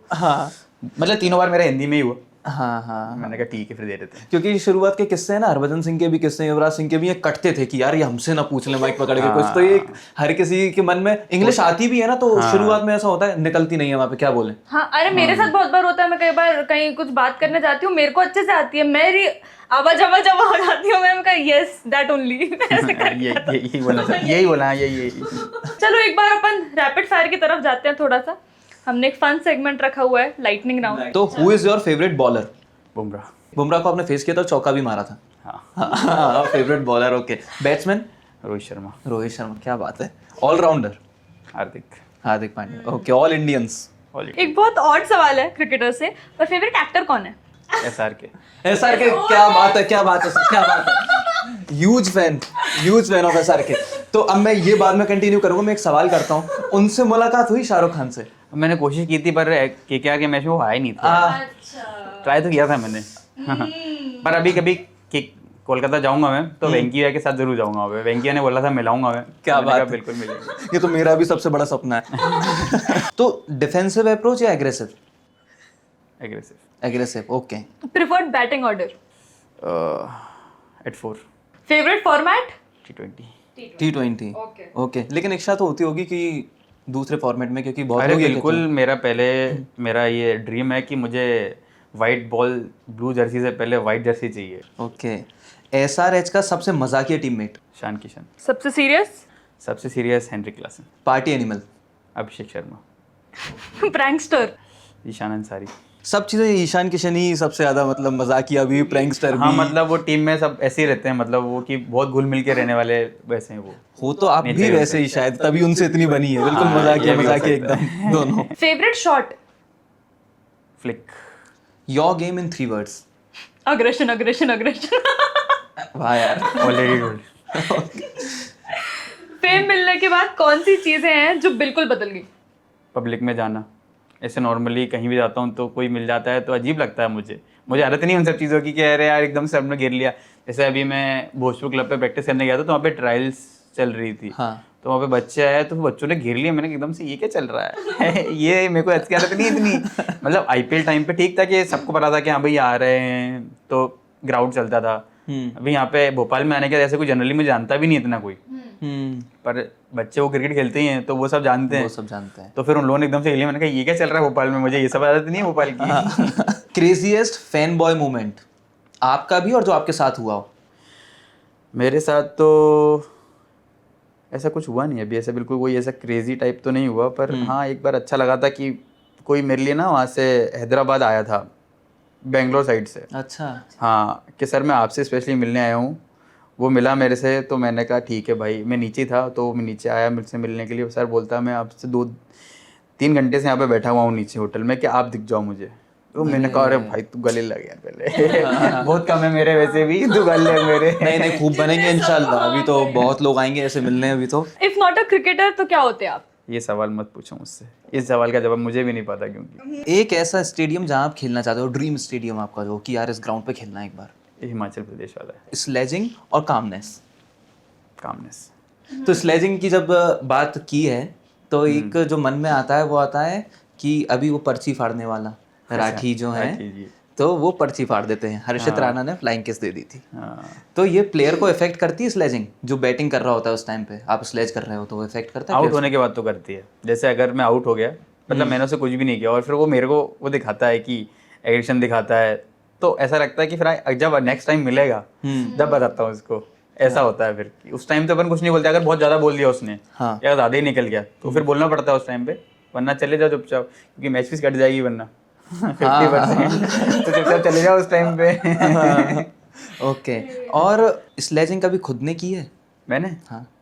मतलब 3 बार मेरा हिंदी में ही हुआ। हाँ मैंने कहा ठीक है फिर दे देते हैं। क्योंकि शुरुआत के किस्से हैं ना, हरभजन सिंह के भी किस्से, युवराज सिंह के भी, ये कटते थे कि यार ये हमसे ना पूछ ले माइक पकड़ के कुछ, तो ये हर किसी के मन में, इंग्लिश आती भी है ना तो शुरुआत में ऐसा होता है, निकलती नहीं है वहाँ पे, क्या बोले। हाँ, अरे मेरे साथ बहुत बार होता है, मैं कई बार कहीं कुछ बात करने जाती हूँ, मेरे को अच्छे से आती है, मेरी आवाज हो जाती हूँ, मैं कहा यस दैट ओनली। यही बोला यही। चलो एक बार अपन रैपिड फायर की तरफ जाते हैं थोड़ा सा। हमने एक फन सेगमेंट रखा हुआ है, लाइटनिंग राउंड। तो who is your favourite bowler? Bumrah. Bumrah को आपने फेस किया था, चौका भी मारा था। हाँ। Favourite bowler, okay. Batsman? Rohit Sharma. Rohit Sharma, क्या बात है। Allrounder? Hardik Pandya, okay. All Indians? एक बहुत ऑड सवाल है क्रिकेटर से, पर फेवरेट एक्टर कौन है? SRK। क्या बात है, क्या बात है। Huge fan of SRK। तो अब मैं ये बाद में कंटिन्यू करूंगा, मैं एक सवाल करता हूँ, उनसे मुलाकात हुई शाहरुख खान से? मैंने कोशिश की थी पर KKR के मैच में वो आया नहीं था। ट्राई तो किया था मैंने। पर अभी कभी कोलकाता जाऊंगा मैं तो वेंकिया के साथ जरूर जाऊंगा। वेंकिया ने बोला था मिलाऊंगा मैं। क्या बात है। बिल्कुल मिलेंगे। ये तो मेरा भी सबसे बड़ा सपना है। तो डिफेंसिव अप्रोच या aggressive? Aggressive, okay. Preferred batting order? at 4। Favourite format? T20, okay. लेकिन इच्छा तो होती होगी कि दूसरे फॉर्मेट में, क्योंकि बहुत अरे लोग ये बिल्कुल, मेरा ये ड्रीम है कि मुझे वाइट बॉल ब्लू जर्सी से पहले वाइट जर्सी चाहिए। ओके। SRH का सबसे मजाकिया टीममेट? शान किशन। सबसे serious? Henry Klaasen. Party animal? Abhishek Sharma. Prankster? Ishan Ansari. सब चीजें ईशान किशन ही सबसे ज्यादा मतलब मजाकिया भी, प्रैंकस्टर भी। हाँ, मतलब वो टीम में सब ऐसे ही रहते हैं, मतलब वो कि बहुत घुल मिल के रहने वाले वैसे हैं वो। हो तो आप भी वैसे ही शायद, तभी उनसे इतनी बनी है। बिल्कुल मजाकिया एकदम दोनों। Favourite shot? Flick. Your game in 3 words? Aggression. वाह यार, ऑलरेडी टोल्ड। फेम मिलने के बाद कौन सी चीजें हैं जो बिल्कुल बदल गई? पब्लिक में जाना। ऐसे नॉर्मली कहीं भी जाता हूँ तो कोई मिल जाता है तो अजीब लगता है मुझे आदत नहीं उन सब चीज़ों की कि अरे यार एकदम से हमने घेर लिया। जैसे अभी मैं भोजपुर क्लब पे प्रैक्टिस करने गया था तो वहाँ पे ट्रायल्स चल रही थी। हाँ। तो वहाँ पे बच्चे आए तो बच्चों ने घेर लिया। मैंने एकदम से ये क्या चल रहा है। ये मेरे को अच्छी आदत नहीं इतनी। मतलब IPL टाइम पे ठीक था कि सबको पता था कि हाँ भाई आ रहे हैं तो ग्राउंड चलता था। अभी यहाँ पे भोपाल में आने के ऐसे कोई जनरली मुझे जानता भी नहीं इतना कोई। पर बच्चे वो क्रिकेट खेलते ही हैं तो वो सब जानते हैं। तो फिर उन लोगों ने एकदम से हिली। मैंने कहा ये क्या चल रहा है भोपाल में, मुझे ये सब आदत नहीं है भोपाल की। क्रेजीएस्ट फैन बॉय मोमेंट आपका भी और जो आपके साथ हुआ हो? मेरे साथ तो ऐसा कुछ हुआ नहीं अभी, ऐसा बिल्कुल कोई ऐसा क्रेजी टाइप तो नहीं हुआ। पर हाँ, एक बार अच्छा लगा था कि कोई मेरे लिए ना वहाँ से हैदराबाद आया था, बेंगलोर साइड से। अच्छा। हाँ, कि सर मैं आपसे स्पेशली मिलने आया हूँ। वो मिला मेरे से तो मैंने कहा ठीक है भाई। मैं नीचे था तो मैं नीचे आया मुझसे मिलने के लिए। सर बोलता मैं आपसे 2-3 घंटे से यहाँ पे बैठा हुआ हूँ नीचे होटल में, कि आप दिख जाओ मुझे। तो मैंने कहा अरे भाई तू गले लग यार पहले। बहुत कम है मेरे वैसे भी, तू गले लग मेरे। नहीं खूब बनेंगे इंशाल्लाह। अभी तो बहुत लोग आएंगे ऐसे मिलने। अभी तो इफ नॉट अ क्रिकेटर तो क्या होते आप? ये सवाल मत पूछो मुझसे, इस सवाल का जवाब मुझे भी नहीं पता। क्योंकि एक ऐसा स्टेडियम जहाँ आप खेलना चाहते हो, ड्रीम स्टेडियम आपका, जो कि यार इस ग्राउंड पे खेलना है एक बार? ये हिमाचल प्रदेश वाला है। स्लेजिंग और कामनेस? कामनेस। तो स्लेजिंग की जब बात की है तो एक जो मन में आता है वो आता है कि अभी वो पर्ची फाड़ने वाला राठी जो है, तो वो पर्ची फाड़ देते हैं। हर्षित राणा ने फ्लाइंग किस दे दी थी। तो ये प्लेयर को इफेक्ट करती है स्लेजिंग? जो बैटिंग कर रहा होता है उस टाइम पे आप स्लेज कर रहे हो तो वो इफेक्ट करता है? आउट होने के बाद तो करती है। जैसे अगर मैं आउट हो गया, मतलब मैंने उसे कुछ भी नहीं किया और फिर वो मेरे को वो दिखाता है कि एग्रेशन दिखाता है, तो ऐसा लगता है कि फिर जब नेक्स्ट टाइम मिलेगा जब बताता हूँ उसको। ऐसा होता है फिर उस टाइम तो अपन कुछ नहीं बोलते। अगर बहुत ज़्यादा बोल दिया उसने या ज़्यादा ही निकल गया तो फिर बोलना पड़ता है उस टाइम पे, वरना चले जाओ चुपचाप, क्योंकि मैच फीस कट जाएगी वरना 50%। तो चुपचाप चले जाओ उस टाइम पे। ओके। और स्लेजिंग कभी खुद ने की है? मैंने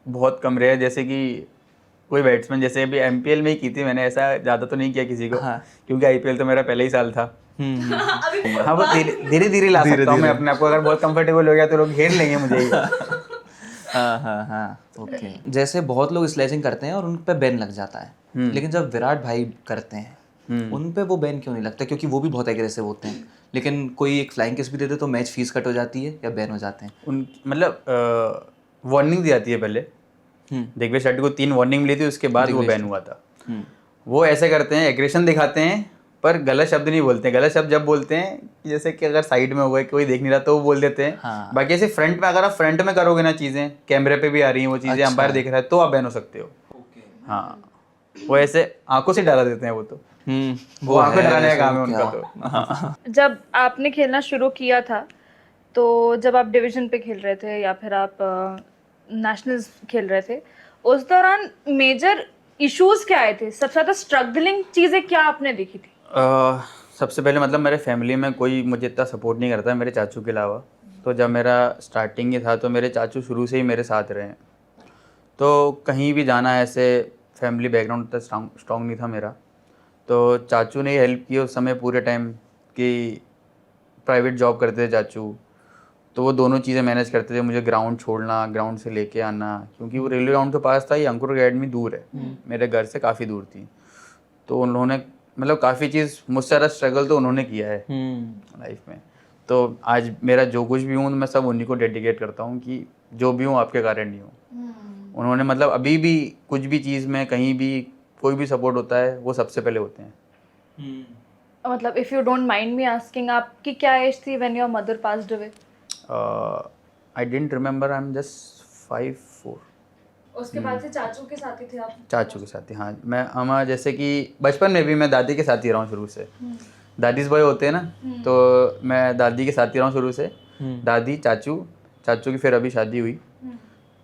बहुत कम रहे। जैसे कि कोई बैट्समैन, जैसे अभी MPL में ही की थी मैंने। ऐसा ज़्यादा तो नहीं किया किसी को, क्योंकि IPL तो मेरा पहले ही साल था। हाँ, वो धीरे धीरे ला सकता हूँ मैं अपने आप को। अगर बहुत कंफर्टेबल हो गया तो लोग घेर लेंगे मुझे ही। हाँ, ओके। जैसे बहुत लोग स्लेजिंग करते हैं और उन पे बैन लग जाता है, लेकिन जब विराट भाई करते हैं उन पे वो बैन क्यों नहीं लगता? क्योंकि वो भी बहुत एग्रेसिव होते हैं, लेकिन कोई एक फ्लाइंग किस भी दे दे तो मैच फीस कट हो जाती है या बैन हो जाते हैं? उन मतलब वार्निंग दी जाती है पहले। दिग्विजय शेट्टी को 3 वार्निंग मिली थी, उसके बाद वो बैन हुआ था। वो ऐसे करते हैं, एग्रेशन दिखाते हैं पर गलत शब्द नहीं बोलते हैं। गलत शब्द जब बोलते हैं कि जैसे कि अगर साइड में हो गए, कोई देख नहीं रहा तो वो बोल देते हैं। हाँ। बाकी ऐसे फ्रंट में, अगर आप फ्रंट में करोगे ना चीज़ें, कैमरे पे भी आ रही हैं वो चीज़ें, अंपायर देख रहा है, तो आप बैन हो सकते हो। हाँ, वो ऐसे आंखों से डरा देते हैं वो तो। वो आंखें डराने का काम है उनका तो। हाँ। जब आपने खेलना शुरू किया था, तो जब आप डिवीजन पे खेल रहे थे या फिर आप नेशनल्स खेल रहे थे, उस दौरान मेजर इश्यूज क्या आए थे? सबसे ज़्यादा स्ट्रगलिंग चीज़ें क्या आपने देखी थी? सबसे पहले मतलब मेरे फैमिली में कोई मुझे इतना सपोर्ट नहीं करता है मेरे चाचू के अलावा। तो जब मेरा स्टार्टिंग ही था तो मेरे चाचू शुरू से ही मेरे साथ रहे हैं। तो कहीं भी जाना ऐसे फैमिली बैकग्राउंड इतना स्ट्रॉन्ग नहीं था मेरा, तो चाचू ने हेल्प की उस समय पूरे टाइम कि प्राइवेट जॉब करते थे चाचू, तो वो दोनों चीज़ें मैनेज करते थे। मुझे ग्राउंड छोड़ना, ग्राउंड से लेके आना, क्योंकि वो रेलवे ग्राउंड के पास था, ये अंकुर अकेडमी दूर है, मेरे घर से काफ़ी दूर थी। तो उन्होंने मतलब काफ़ी चीज़ मुझसे ज़्यादा स्ट्रगल तो उन्होंने किया है लाइफ में। तो आज मेरा जो कुछ भी हूँ मैं सब उन्हीं को डेडिकेट करता हूँ कि जो भी हूँ आपके कारण ही हूँ। उन्होंने मतलब अभी भी कुछ भी चीज़ में कहीं भी कोई भी सपोर्ट होता है वो सबसे पहले होते हैं। मतलब if you don't mind me asking, आपकी क्या एज थी when your mother passed away? I didn't remember, I am just 5-4। उसके बाद से चाचू के साथ ही थे आप? चाचू के साथ ही, हाँ। मैं हमारा जैसे कि बचपन में भी मैं दादी के साथ ही रहा हूँ शुरू से। दादीज बॉय होते हैं ना, तो मैं दादी के साथ ही रहा हूँ शुरू से। दादी, चाचू की फिर अभी शादी हुई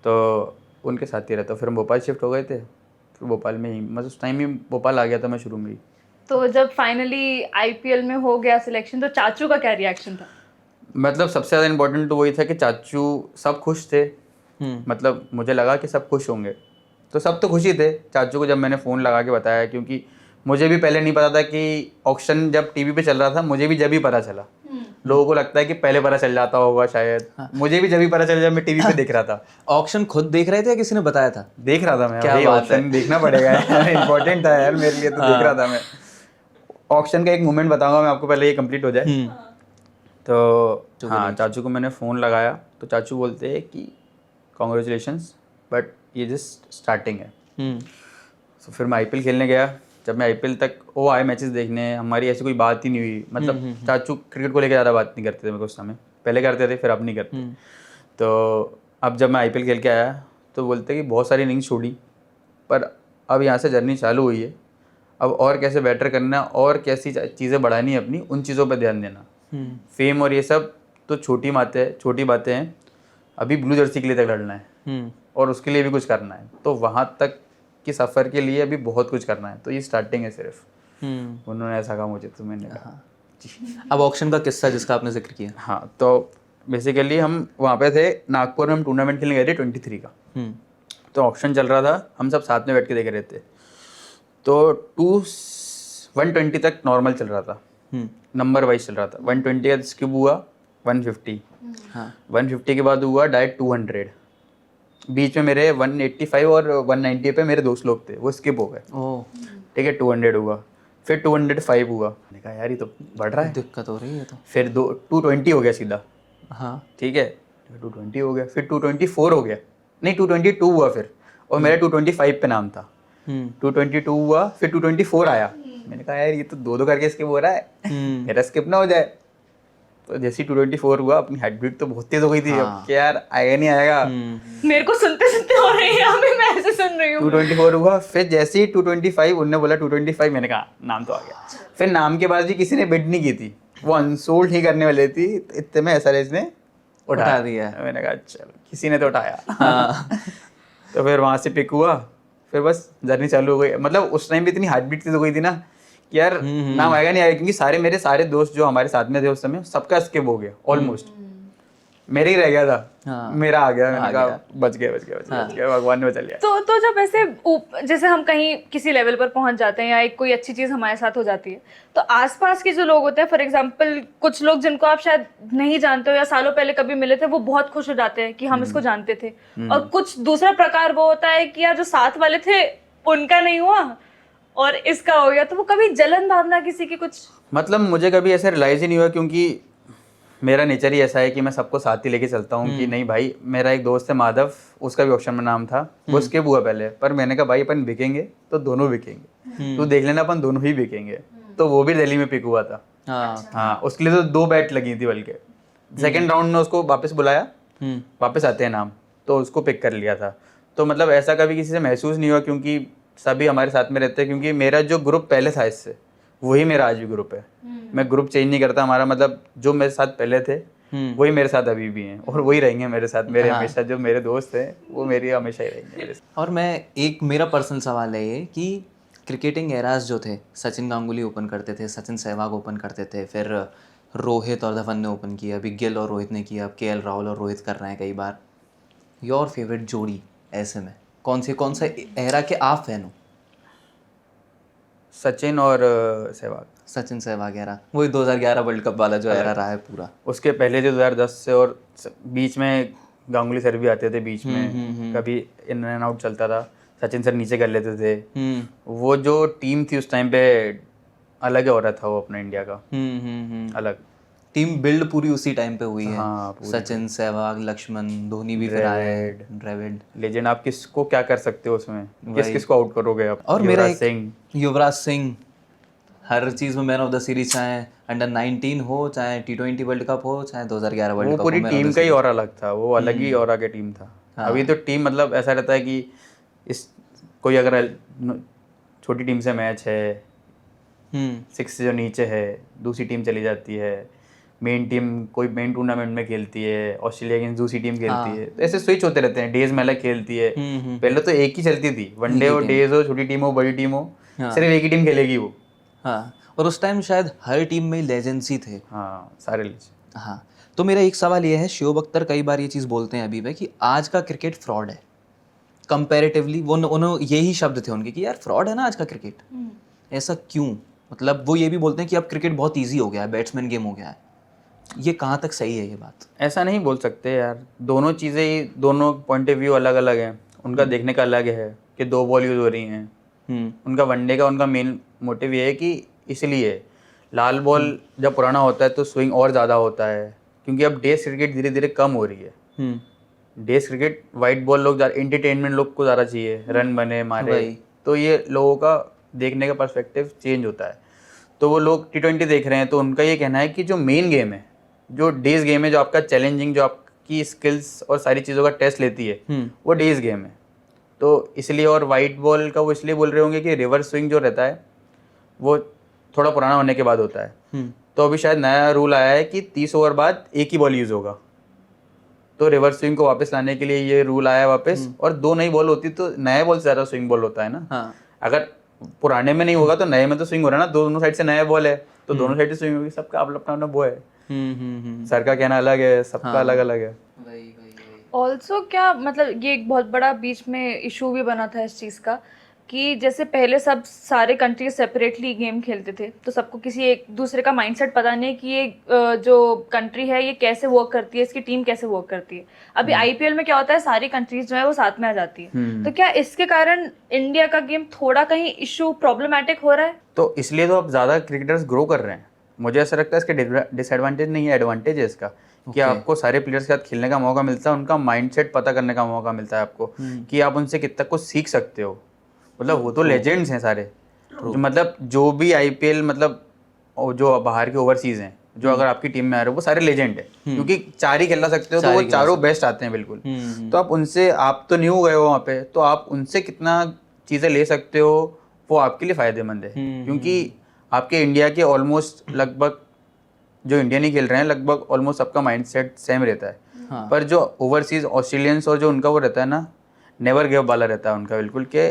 तो उनके साथ ही रहता हूँ। फिर हम भोपाल शिफ्ट हो गए थे, फिर भोपाल में ही मतलब उस टाइम ही भोपाल आ गया था मैं शुरू में ही। तो जब फाइनली आईपीएल में हो गया सिलेक्शन, तो चाचू का क्या रिएक्शन था? मतलब सबसे ज़्यादा इम्पोर्टेंट तो वही था कि चाचू सब खुश थे। मतलब मुझे लगा कि सब खुश होंगे, तो सब तो खुश ही थे। चाचू को जब मैंने फ़ोन लगा के बताया, क्योंकि मुझे भी पहले नहीं पता था कि ऑक्शन जब टीवी पे चल रहा था, मुझे भी जब ही पता चला। लोगों को लगता है कि पहले पता चल जाता होगा शायद। मुझे भी जब ही पता चला जब मैं टीवी पे देख रहा था। ऑक्शन खुद देख रहे थे या किसी ने बताया था? देख रहा था मैं। क्या बात ऑक्शन है? देखना पड़ेगा यार, इम्पोर्टेंट था यार मेरे लिए, तो देख रहा था मैं। ऑक्शन का एक मोमेंट बताऊंगा मैं आपको, पहले ये कंप्लीट हो जाए। तो हाँ, चाचू को मैंने फ़ोन लगाया तो चाचू बोलते हैं कि कॉन्ग्रेचुलेशंस, बट ये जस्ट स्टार्टिंग है। तो फिर मैं आईपीएल खेलने गया। जब मैं आईपीएल तक वो आए मैचेस देखने, हमारी ऐसी कोई बात ही नहीं हुई। मतलब चाचू क्रिकेट को लेकर ज़्यादा बात नहीं करते थे मेरे को उस समय, पहले करते थे फिर अब नहीं करते। तो अब जब मैं आईपीएल खेल के आया तो बोलते कि बहुत सारी इनिंग्स छोड़ी, पर अब यहाँ से जर्नी चालू हुई है, अब और कैसे बेटर करना और कैसी चीज़ें बढ़ानी है अपनी, उन चीज़ों पर ध्यान देना। फेम और ये सब तो छोटी बातें हैं। अभी ब्लू जर्सी के लिए तक लड़ना है और उसके लिए भी कुछ करना है, तो वहाँ तक कि सफ़र के लिए अभी बहुत कुछ करना है। तो ये स्टार्टिंग है सिर्फ। उन्होंने ऐसा कहा मुझे, तो मैंने कहा अब ऑक्शन का किस्सा जिसका आपने जिक्र किया। हाँ, तो बेसिकली हम वहाँ पे थे नागपुर में, हम टूर्नामेंट खेलने गए थे 23 का। तो ऑक्शन चल रहा था, हम सब साथ में बैठ के देख रहे थे। तो 120 तक नॉर्मल चल रहा था, नंबर वाइज चल रहा था। 120 का स्किप हुआ 150, 150 के बाद हुआ डायरेक्ट 200। बीच में मेरे 185 और 190 पे मेरे दोस्त लोग थे, वो स्किप हो गए। ठीक है, 200 हुआ, फिर 205 हुआ। मैंने कहा यार ये तो बढ़ रहा है, दिक्कत हो रही है। तो फिर 220 हो गया सीधा। हाँ, ठीक है, 220 हो गया, फिर 224 हो गया, नहीं 222 हुआ फिर, और मेरा 225 पे नाम था। 222 हुआ, फिर 224 आया। मैंने कहा यार ये तो दो करके स्किप हो रहा है, मेरा स्किप ना हो जाए। तो जैसे 224 हुआ, अपनी हार्ट बीट तो बहुत तेज हो गई थी। अब क्या यार, आएगा नहीं आएगा। मेरे को सुनते सुनते हो रही है, अभी मैं ऐसे सुन रही हूँ। 224 हुआ, फिर जैसे ही 225 उन्होंने बोला 225, मैंने कहा नाम तो आ गया। फिर नाम के बाद भी किसी ने बिड नहीं की थी, वो अनसोल्ड ही करने वाली थी। इतने में SRH ने उठा दिया। मैंने कहा चलो किसी ने तो उठाया। तो फिर वहाँ से पिक हुआ, फिर बस जर्नी चालू हो गई। मतलब उस टाइम भी इतनी हार्ट बीट हो गई थी ना कि यार नाम आएगा नहीं आएगा, क्योंकि मेरे सारे दोस्त जो हमारे साथ में थे उस समय, सबका स्किप हो गया ऑलमोस्ट। मेरे ही रह गया था, मेरा आ गया। मैंने कहा बच गया, भगवान ने बचा लिया। तो जब ऐसे जैसे हम कहीं किसी लेवल पर पहुंच जाते हैं या एक कोई अच्छी चीज़ हमारे साथ हो जाती है, तो आसपास के जो लोग होते हैं, फॉर एग्जांपल कुछ लोग जिनको आप शायद नहीं जानते हो या सालों पहले कभी मिले थे, वो बहुत खुश हो जाते हैं कि हम इसको जानते थे। और कुछ दूसरा प्रकार वो होता है कि यार जो साथ वाले थे उनका नहीं हुआ और इसका हो गया, तो वो कभी जलन भावना किसी की कुछ? मतलब मुझे कभी ऐसे रियलाइज ही नहीं हुआ, क्योंकि मेरा नेचर ही ऐसा है कि मैं सबको साथ ही लेके चलता हूँ। कि नहीं भाई, मेरा एक दोस्त है माधव, उसका भी ऑप्शन में नाम था, वो स्किप हुआ पहले, पर मैंने कहा भाई अपन बिकेंगे तो दोनों बिकेंगे, तू देख लेना अपन दोनों ही बिकेंगे। तो वो भी दिल्ली में पिक हुआ था। हाँ। हाँ, उसके लिए तो 2 बैट लगी थी, बल्कि सेकेंड राउंड में उसको वापस बुलाया, वापस आते हैं नाम, तो उसको पिक कर लिया था। तो मतलब ऐसा कभी किसी से महसूस नहीं हुआ, क्योंकि सभी हमारे साथ में रहते हैं, क्योंकि मेरा जो ग्रुप पहले था इससे, वही मेरा आज भी ग्रुप है। मैं ग्रुप चेंज नहीं करता, हमारा मतलब जो मेरे साथ पहले थे वही मेरे साथ अभी भी हैं, और वही रहेंगे मेरे साथ, मेरे हमेशा जो मेरे दोस्त हैं वो मेरी हमेशा ही रहेंगे मेरे साथ। और मैं एक मेरा पर्सनल सवाल है ये कि क्रिकेटिंग एराज जो थे, सचिन गांगुली ओपन करते थे, सचिन सहवाग ओपन करते थे, फिर रोहित और धवन ने ओपन किया, अभी गिल और रोहित ने किया, अब केएल राहुल और रोहित कर रहे हैं कई बार। योर फेवरेट जोड़ी ऐसे में कौन सा एरा के आप फैन हो? सचिन और सहवाग। सचिन सहवाग एरा, वही 2011 वर्ल्ड कप वाला जो एरा रहा है पूरा। उसके पहले जो 2010 से, और बीच में गांगुली सर भी आते थे बीच में, कभी इन एंड आउट चलता था, सचिन सर नीचे कर लेते थे। वो जो टीम थी उस टाइम पे अलग ही हो रहा था वो अपना इंडिया का। अलग टीम बिल्ड पूरी उसी टाइम पे हुई है। हाँ, सचिन सहवाग, लक्ष्मण, धोनी भी फिर आए, द्रविड़। लेजेंड। आप किसको क्या कर सकते हो उसमें, किसको आउट करोगे आप? और मेरा युवराज सिंह हर चीज में मैन ऑफ द सीरीज, चाहे अंडर 19 हो, चाहे T20 वर्ल्ड कप हो, चाहे 2011 वर्ल्ड कप हो, पूरी टीम का ही और अलग था, वो अलग ही और आगे टीम था। अभी तो टीम मतलब ऐसा रहता है कि इस कोई अगर छोटी टीम से मैच है, 6 से जो नीचे है, दूसरी टीम चली जाती है, मेन टीम कोई मेन टूर्नामेंट में खेलती है, ऑस्ट्रेलिया अगेंस्ट दूसरी टीम खेलती है, तो ऐसे स्विच होते रहते हैं। डेज में अलग खेलती है, पहले तो एक ही चलती थी, वनडे हो, डेज हो, छोटी टीम हो, बड़ी टीम हो, सिर्फ एक ही टीम खेलेगी वो। हाँ, और उस टाइम शायद हर टीम में लेजेंड्स ही थे। हाँ, सारे लेजेंड। हाँ, तो मेरा एक सवाल ये है, शोएब अख्तर कई बार ये चीज़ बोलते हैं अभी भी कि आज का क्रिकेट फ्रॉड है कंपैरेटिवली। वो उन्होंने यही शब्द थे उनके कि यार फ्रॉड है ना आज का क्रिकेट। ऐसा क्यों? मतलब वो ये भी बोलते हैं कि अब क्रिकेट बहुत ईजी हो गया है, बैट्समैन गेम हो गया है। ये कहाँ तक सही है ये बात? ऐसा नहीं बोल सकते यार, दोनों चीज़ें, दोनों पॉइंट ऑफ व्यू अलग अलग हैं, उनका देखने का अलग है कि 2 बॉल यूज़ हो रही हैं। उनका वनडे का उनका मेन मोटिव ये है कि इसलिए लाल बॉल जब पुराना होता है तो स्विंग और ज़्यादा होता है, क्योंकि अब डेज क्रिकेट धीरे धीरे कम हो रही है। डेज क्रिकेट वाइट बॉल लोग ज़्यादा, एंटरटेनमेंट लोग को ज़्यादा चाहिए, रन बने मारे, तो ये लोगों का देखने का पर्सपेक्टिव चेंज होता है। तो वो लोग T20 देख रहे हैं, तो उनका ये कहना है कि जो मेन गेम है, जो डेज गेम है, जो आपका चैलेंजिंग, जो आपकी स्किल्स और सारी चीज़ों का टेस्ट लेती है, वो डेज गेम है। तो इसलिए, और वाइट बॉल का वो इसलिए बोल रहे होंगे कि रिवर्स स्विंग जो रहता है वो थोड़ा पुराना होने के बाद होता है। तो अभी शायद नया रूल आया है कि 30 ओवर बाद एक ही बॉल यूज़ होगा, तो रिवर्स स्विंग को वापस लाने के लिए ये रूल आया वापस। और 2 नई बॉल होती तो नए बॉल से ज़्यादा स्विंग बॉल होता है ना। अगर पुराने में नहीं होगा तो नए में तो स्विंग हो रहा है ना, दोनों साइड से नया बॉल है, तो दोनों साइड से स्विंग होगी, सबका अपना अपना वो है। सर का कहना अलग है, सबका अलग अलग है। ऑल्सो क्या मतलब ये एक बहुत बड़ा बीच में इशू भी बना था इस चीज़ का कि जैसे पहले सब सारे कंट्रीज सेपरेटली गेम खेलते थे, तो सबको किसी एक दूसरे का माइंडसेट पता नहीं कि ये जो कंट्री है ये कैसे वर्क करती है, इसकी टीम कैसे वर्क करती है। अभी आईपीएल में क्या होता है, सारी कंट्रीज जो है वो साथ में आ जाती है। तो क्या इसके कारण इंडिया का गेम थोड़ा कहीं इशू प्रॉब्लमैटिक हो रहा है? तो इसलिए तो अब ज़्यादा क्रिकेटर्स ग्रो कर रहे हैं। मुझे ऐसा लगता है इसके डिसएडवांटेज नहीं है, एडवांटेज है इसका, कि आपको सारे प्लेयर्स के साथ खेलने का मौका मिलता है, उनका माइंडसेट पता करने का मौका मिलता है आपको, कि आप उनसे कितना कुछ सीख सकते हो। मतलब वो तो लेजेंड्स हैं सारे, मतलब जो भी आईपीएल, मतलब जो बाहर के ओवरसीज हैं, जो अगर आपकी टीम में आ रहे हो, वो सारे लेजेंड है, क्योंकि 4 ही खेलना सकते हो, तो वो चारों बेस्ट आते हैं बिल्कुल। तो आप उनसे, आप तो न्यू गए हो वहाँ पे, तो आप उनसे कितना चीज़ें ले सकते हो, वो आपके लिए फ़ायदेमंद है। क्योंकि आपके इंडिया के ऑलमोस्ट लगभग जो इंडियन ही खेल रहे हैं, लगभग ऑलमोस्ट सबका माइंडसेट सेम रहता है। पर जो ओवरसीज ऑस्ट्रेलियंस और जो उनका वो रहता है ना, नेवर गिव अप वाला रहता है उनका, बिल्कुल के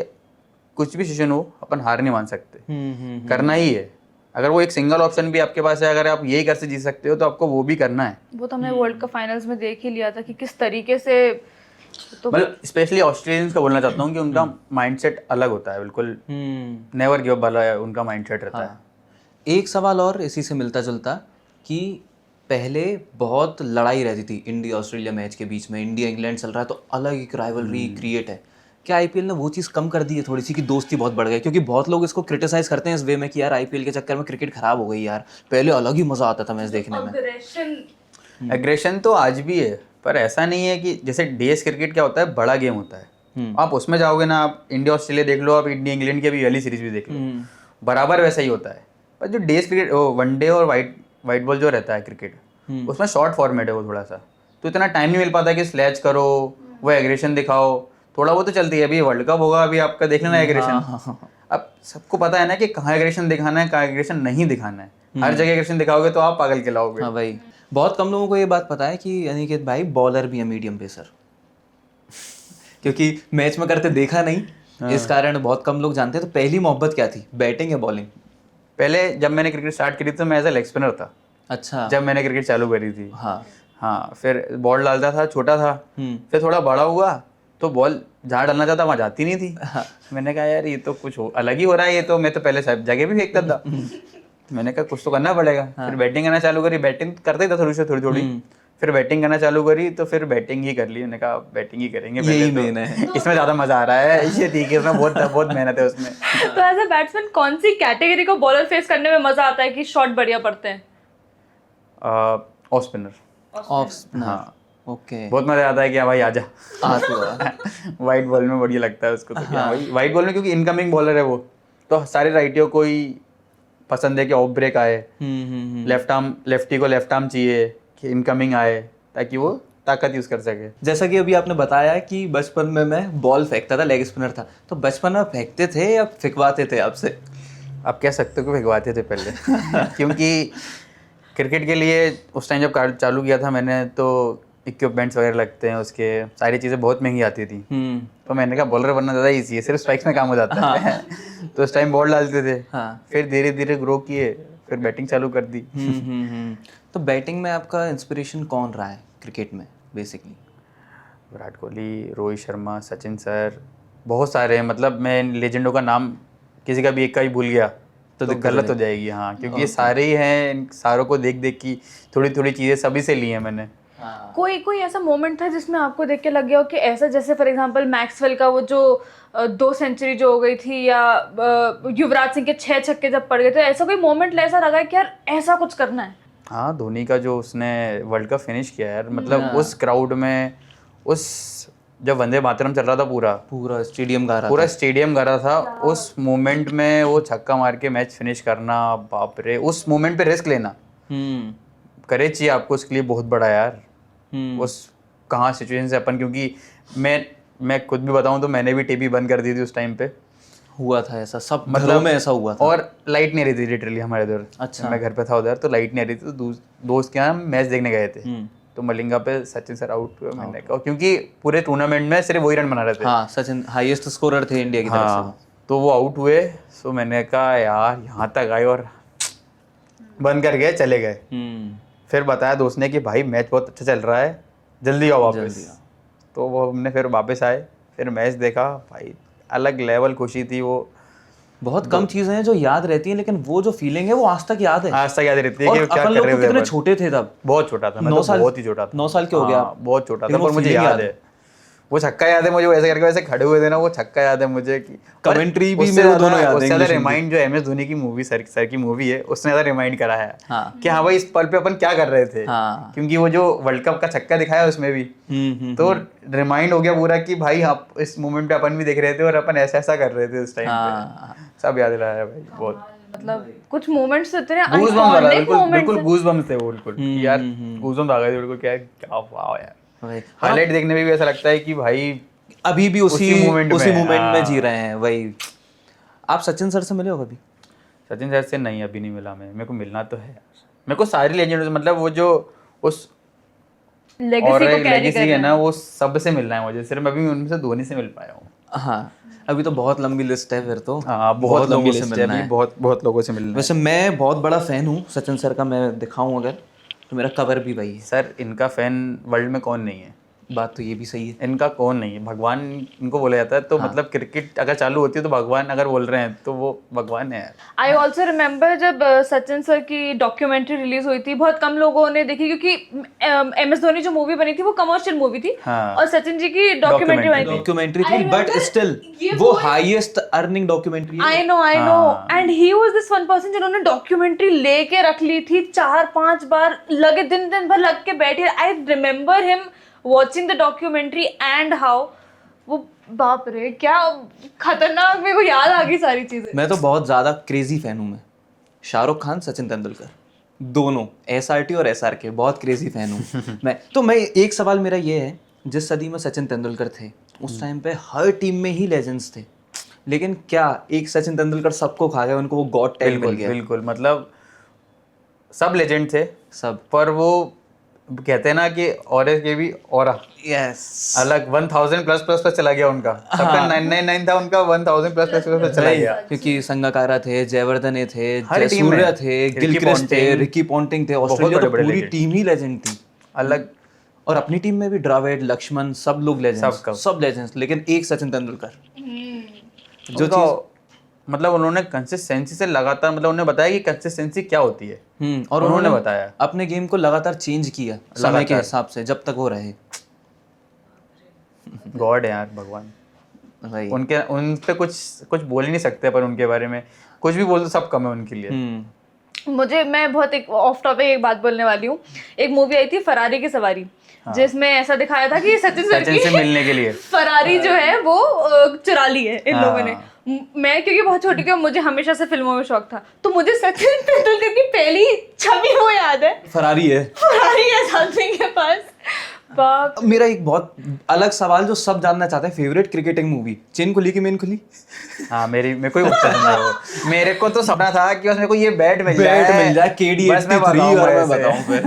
कुछ भी सिचुएशन हो अपन हार नहीं मान सकते, करना ही है। अगर वो एक सिंगल ऑप्शन भी आपके पास है, अगर आप यही कर से जीत सकते हो, तो आपको वो भी करना है। वो तो हमने वर्ल्ड कप फाइनल्स में देख ही लिया था कि किस तरीके से, तो मतलब स्पेशली ऑस्ट्रेलियंस का बोलना चाहता हूँ कि उनका माइंडसेट अलग होता है, बिल्कुल नेवर गिव अप वाला उनका माइंडसेट रहता है। एक सवाल और इसी से मिलता जुलता, कि पहले बहुत लड़ाई रहती थी इंडिया ऑस्ट्रेलिया मैच के बीच में, इंडिया इंग्लैंड चल रहा है तो अलग एक राइवलरी क्रिएट है। क्या आईपीएल ने वो चीज़ कम कर दी है थोड़ी सी, कि दोस्ती बहुत बढ़ गई? क्योंकि बहुत लोग इसको क्रिटिसाइज करते हैं इस वे में कि यार आईपीएल के चक्कर में क्रिकेट खराब हो गई यार, पहले अलग ही मजा आता था मैच देखने में। एग्रेशन तो आज भी है, पर ऐसा नहीं है कि जैसे डेज क्रिकेट क्या होता है, बड़ा गेम होता है, आप उसमें जाओगे ना, आप इंडिया ऑस्ट्रेलिया देख लो, आप इंडिया इंग्लैंड की अभी वाली सीरीज भी देख लो, बराबर वैसा ही होता है। पर जो डेज क्रिकेट वनडे और वाइट बॉल जो रहता है क्रिकेट उसमें शॉर्ट फॉर्मेट है वो थोड़ा सा, तो इतना टाइम नहीं मिल पाता कि स्लैच करो, वो एग्रेशन दिखाओ, थोड़ा वो तो चलती है। अभी वर्ल्ड कप होगा, अभी आपका देख लेना एग्रेशन। अब सबको पता है ना कि कहाँ एग्रेशन दिखाना है, कहाँ एग्रेशन नहीं दिखाना है। हर जगह एग्रेशन दिखाओगे तो आप पागल खिलाओगे। हाँ भाई, बहुत कम लोगों को ये बात पता है कि अनिकेत भाई बॉलर भी है, मीडियम पेसर। क्योंकि मैच में करते देखा नहीं, इस कारण बहुत कम लोग जानते हैं। तो पहली मोहब्बत क्या थी, बैटिंग या बॉलिंग? पहले जब मैंने क्रिकेट स्टार्ट करी तो मैं एज ए लेग स्पिनर था। अच्छा। जब मैंने क्रिकेट चालू करी थी, हाँ, फिर बॉल डालता था, छोटा था। फिर थोड़ा बड़ा हुआ तो बॉल जहाँ डालना चाहता वहाँ जाती नहीं थी। मैंने कहा यार ये तो कुछ अलग ही हो रहा है, ये तो मैं तो पहले सब जगह भी फेंकता था। मैंने कहा कुछ तो करना पड़ेगा। फिर बैटिंग करना चालू करी, बैटिंग करता ही था थोड़ी थोड़ी। फिर बैटिंग करना चालू करी तो फिर बैटिंग ही कर ली। मैंने कहा बैटिंग ही करेंगे, यही मेन है। इसमें ज़्यादा मजा आ रहा है, ये ठीक है, इसमें बहुत मेहनत है उसमें। तो एज अ बैट्समैन कौन सी कैटेगरी को बॉलर फेस करने में मजा आता है कि शॉट बढ़िया पड़ते हैं? Off spinner. ऑफ स्पिनर, हाँ, ओके। बहुत मजा आता है कि हाँ भाई आजा। तो वाइट बॉल में बढ़िया लगता है उसको तो। हाँ भाई, वाइट बॉल में क्योंकि इनकमिंग बॉलर है वो, तो सारे राइटियों को ही पसंद है कि ऑफ ब्रेक आए, लेफ्टी को लेफ्ट आर्म चाहिए कि इनकमिंग आए, ताकि वो ताकत यूज कर सके। जैसा कि अभी आपने बताया कि बचपन में मैं बॉल फेंकता था, लेग स्पिनर था, तो बचपन में फेंकते थे या फेंकवाते थे आपसे? आप कह सकते हो कि फेंकवाते थे पहले। क्योंकि क्रिकेट के लिए उस टाइम जब चालू किया था मैंने, तो इक्विपमेंट्स वगैरह लगते हैं, उसके सारी चीज़ें बहुत महंगी आती थी। तो मैंने कहा बॉलर बनना ज़्यादा ईजी है, सिर्फ स्ट्राइक्स में काम हो जाता है। तो उस टाइम बॉल डालते थे। फिर धीरे धीरे ग्रो किए, फिर बैटिंग चालू कर दी। तो बैटिंग में आपका इंस्पिरेशन कौन रहा है क्रिकेट में बेसिकली? विराट कोहली, रोहित शर्मा, सचिन सर, बहुत सारे हैं। मतलब मैं लेजेंडों का नाम किसी का भी एक का ही भूल गया तो गलत हो जाएगी। हाँ, क्योंकि ये सारे ही हैं, इन सारों को देख देख की थोड़ी थोड़ी चीज़ें सभी से ली हैं मैंने। कोई ऐसा मोमेंट था जिसमें आपको देख के लग गया हो कि ऐसा, जैसे फॉर एग्जांपल मैक्सवेल का वो जो 2 सेंचुरी जो हो गई थी, या युवराज सिंह के 6 छक्के जब पड़ गए थे, ऐसा कोई मोमेंट ऐसा लगा कि यार ऐसा कुछ करना है? हाँ, धोनी का जो उसने वर्ल्ड कप फिनिश किया यार, मतलब उस क्राउड में, उस जब वंदे मातरम चल रहा था, पूरा स्टेडियम गा रहा था, उस मोमेंट में वो छक्का मार के मैच फिनिश करना, बाप रे, उस मोमेंट पे रिस्क लेना करेज चाहिए आपको उसके लिए बहुत बड़ा यार। उस कहाँ सिचुएशन से अपन, क्योंकि मैं खुद भी बताऊं तो मैंने भी टीवी बंद कर दी थी उस टाइम पे। हुआ था ऐसा, सब घरों में ऐसा हुआ था। और लाइट नहीं रही थी लिटरली हमारे इधर। अच्छा। मैं घर पे था उधर, तो लाइट नहीं रही थी, तो दोस्त के यहाँ मैच देखने गए थे। तो मलिंगा पे सचिन सर आउट हुए। मैंने कहा, क्योंकि पूरे टूर्नामेंट में सिर्फ वही रन बना रहे थे। हाँ, सचिन हाईएस्ट स्कोरर थे इंडिया की तरफ से। तो वो आउट हुए, तो मैंने कहा यार यहाँ तक आए और बंद कर गए, चले गए। फिर बताया दोस्त ने कि भाई मैच बहुत अच्छा चल रहा है, जल्दी आओ वापस। तो वो हमने फिर वापस आए, फिर मैच देखा, भाई अलग लेवल खुशी थी वो। बहुत कम चीजें हैं जो याद रहती हैं, लेकिन वो जो फीलिंग है वो आज तक याद है। आज तक याद रहती है कि क्या अपन कर लोग रहे थे। कितने छोटे थे तब। बहुत छोटा था, 9 साल, बहुत ही छोटा था। 9 साल के हो गया। बहुत छोटा था, पर मुझे याद है वो छक्का याद है मुझे, वैसे करके वैसे खड़े हुए थे ना, वो छक्का याद है मुझे। कि कमेंट्री भी मेरे दोनों याद है। उससे रिमाइंड जो MS धोनी की मूवी, सर की मूवी है, उसने ज्यादा रिमाइंड करा है कि हाँ भाई इस पल पे अपन क्या कर रहे थे। क्योंकि वो जो वर्ल्ड कप का छक्का दिखाया उसमें भी, तो रिमाइंड हो गया पूरा कि भाई आप इस मोमेंट पे अपन भी देख रहे थे और अपन ऐसा कर रहे थे उस टाइम पे। सब याद रहा है भाई बहुत। मतलब कुछ मोमेंट्स होते हैं, बिल्कुल गूज़बम्स थे वो, बिल्कुल यार गूज़बम्स आ गए थे बिल्कुल। क्या वाह यार, हाईलाइट देखने में भी ऐसा लगता है कि भाई अभी भी उसी मोमेंट में जी रहे हैं। वही। आप सचिन सर से मिले हो कभी? सचिन सर से नहीं, अभी नहीं मिला मैं। मेरे को मिलना तो है यार। मेरे को सारे लेजेंड्स, मतलब वो जो उस लेगेसी है ना, वो सब से मिलना है मुझे। सिर्फ अभी उनमें से धोनी से मिल पाया हूँ। हाँ, अभी तो बहुत लंबी लिस्ट है फिर तो। हाँ, बहुत लंबी लिस्ट है अभी, बहुत लोगों से मिलना है। वैसे मैं बहुत बड़ा फैन हूँ सचिन सर का। मैं दिखाऊं अगर तो मेरा कवर भी वही है। सर इनका फैन वर्ल्ड में कौन नहीं है? बात तो ये भी सही है। इनका कौन नहीं है, भगवान इनको बोला जाता है। तो मतलब क्रिकेट अगर चालू होती है तो भगवान अगर बोल रहे हैं तो वो भगवान है। आई ऑल्सो रिमेम्बर जब सचिन सर की डॉक्यूमेंट्री रिलीज हुई थी, बहुत कम लोगों ने देखी, क्योंकि MS धोनी जो मूवी बनी थी वो कमर्शियल मूवी थी। और सचिन जी की डॉक्यूमेंट्री थी, बट स्टिल वो हाईएस्ट अर्निंग डॉक्यूमेंट्री है। I know and he was this one person जिन्होंने डॉक्यूमेंट्री लेके रख ली थी 4-5 बार, लगे दिन भर लग के बैठे। I remember him watching the documentary and how वो बाप रे क्या खतरनाक, मेरे को याद आ गई सारी चीजें। मैं तो बहुत ज्यादा क्रेजी फैन हूँ मैं। शाहरुख खान, सचिन तेंदुलकर, दोनों SRT और SRK, बहुत क्रेजी फैन हूँ मैं एक सवाल मेरा ये है, जिस सदी में सचिन तेंदुलकर थे उस टाइम पे हर टीम में ही लेजेंड्स थे, लेकिन क्या एक सचिन तेंदुलकर सबको खा गया, उनको वो गॉड टैग मिल गया? बिल्कुल, मतलब सब लेजेंड थे सब, पर वो कहते हैं ना कि औरे के भी औरा यस अलग 1000 प्लस चला गया उनका, सबका 999 था, उनका 1000 प्लस चला गया। क्योंकि संगकारा थे, जयवर्धने थे, हर टीम में जयसूर्या थे, रिकी गिलक्रिस्ट थे, पॉन्टिंग, रिकी पॉन्टिंग थे, ऑस्ट्रेलिया तो बड़े-बड़े पूरी legend। टीम ही लेजेंड थी अलग और अपनी टीम में भी द्रविड़, लक्ष्मण, सब लोग लेजेंड्स, सब लेजेंड्स, लेकिन एक सचिन तेंदुलकर जो उनका चीज मतलब उन्होंने कंसिस्टेंसी से लगातार, मतलब उन्होंने बताया कि कंसिस्टेंसी क्या होती है, और उन्होंने बताया अपने गेम को लगातार चेंज किया समय के हिसाब से जब तक वो रहे। गॉड है यार, भगवान। भाई उनके उन पे कुछ बोल ही नहीं सकते, पर उनके बारे में कुछ भी बोल दो सब कम है उनके लिए। मैं बहुत एक ऑफ टॉपिक एक बात बोलने वाली हूँ। एक मूवी आई थी फरारी की सवारी, जिसमें ऐसा दिखाया था कि सचिन से मिलने के लिए फरारी जो है वो चुरा ली है इन लोगों ने। मैं क्योंकि बहुत छोटी थी और मुझे हमेशा से फिल्मों में शौक था, तो मुझे सचिन तेंदुलकर की पहली छवि वो याद है, फरारी है इस आदमी के पास। बाप, मेरा एक बहुत अलग सवाल जो सब जानना चाहते हैं, फेवरेट क्रिकेटिंग मूवी, चेन कुली की मेन कुली? हाँ, मेरे को ही पसंद है वो। मेरे को तो सपना था कि बस मेरे को ये बैट मिल जाए KD 83 और मैं बताऊं फिर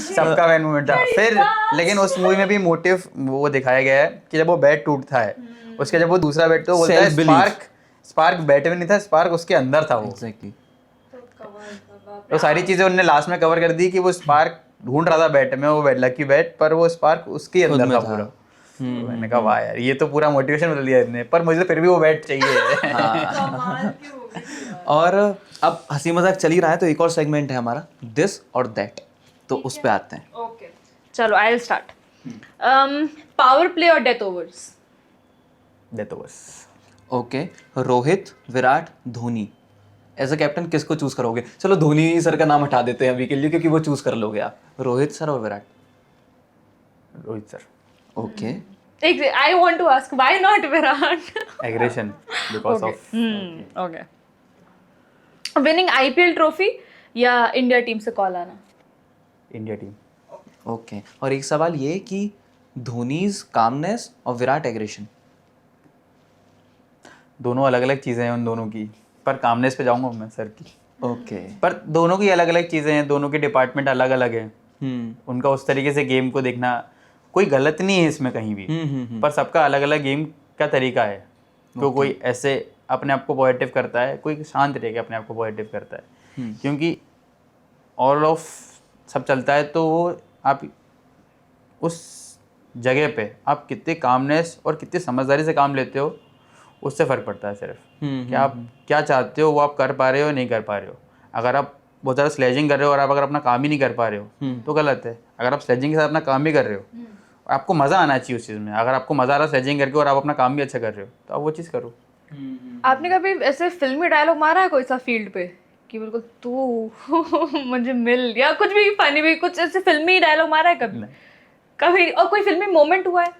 सबका मैन मोमेंट था फिर। लेकिन उस मूवी में भी मोटिव वो दिखाया गया है कि जब वो बैट टूटता है, उसके जब वो दूसरा बैट तो बोलता है स्पार्क बैट में नहीं था, स्पार्क उसके अंदर था वो। एग्जैक्टली। तो सारी चीजें उन्होंने लास्ट में कवर कर दी कि वो स्पार्क ढूंढ रहा था बैट में, वो लकी बैट, पर वो स्पार्क उसके अंदर था पूरा। तो मैंने कहा वाह यार, ये तो पूरा मोटिवेशन बदल दिया इसने, पर मुझे तो फिर भी वो बैट चाहिए। और अब हंसी मजाक चल ही रहा है तो एक और सेगमेंट है हमारा, दिस और दैट, तो उस पे आते हैं। ओके, चलो I will start. Power play और death overs? Death overs. Okay, Rohit, Virat, Dhoni, as a captain किसको चूज करोगे? चलो धोनी सर का नाम हटा देते हैं अभी के लिए क्योंकि वो चूज कर लोगे आप। रोहित सर और Virat? Rohit sir. Okay, I want to ask why not Virat? Aggression because of Okay. Winning IPL trophy या इंडिया टीम से कॉल आना? India team. ओके, और एक सवाल ये कि धोनीज कामनेस और विराट एग्रेशन, दोनों अलग अलग चीज़ें हैं उन दोनों की, पर कामनेस पे जाऊंगा मैं सर की। ओके, पर दोनों की अलग अलग चीज़ें हैं, दोनों के डिपार्टमेंट अलग अलग हैं। उनका उस तरीके से गेम को देखना, कोई गलत नहीं है इसमें कहीं भी, पर सबका अलग अलग गेम का तरीका है। तो कोई ऐसे अपने आप को पॉजिटिव करता है, कोई शांत रह के अपने आप को पॉजिटिव करता है, क्योंकि ऑल ऑफ सब चलता है तो वो आप उस जगह पे आप कितने कामनेस और कितनी समझदारी से काम लेते हो, उससे फ़र्क पड़ता है सिर्फ कि आप क्या चाहते हो वो आप कर पा रहे हो नहीं कर पा रहे हो। अगर आप बहुत ज़्यादा स्लेजिंग कर रहे हो और आप अगर अपना काम ही नहीं कर पा रहे हो तो गलत है। अगर आप स्लेजिंग के साथ अपना काम भी कर रहे हो, आपको मज़ा आना चाहिए उस चीज़ में। अगर आपको मज़ा आ रहा है स्लेजिंग करके और आप अपना काम भी अच्छा कर रहे हो तो आप वो चीज़ करो। आपने कभी ऐसे फिल्मी डायलॉग मारा है कोई सा फील्ड पे कि बिल्कुल तू मुझे मिल, या कुछ भी फनी भी, कुछ ऐसे फिल्मी डायलॉग मारा है कभी? कभी? और कोई फिल्मी मोमेंट हुआ है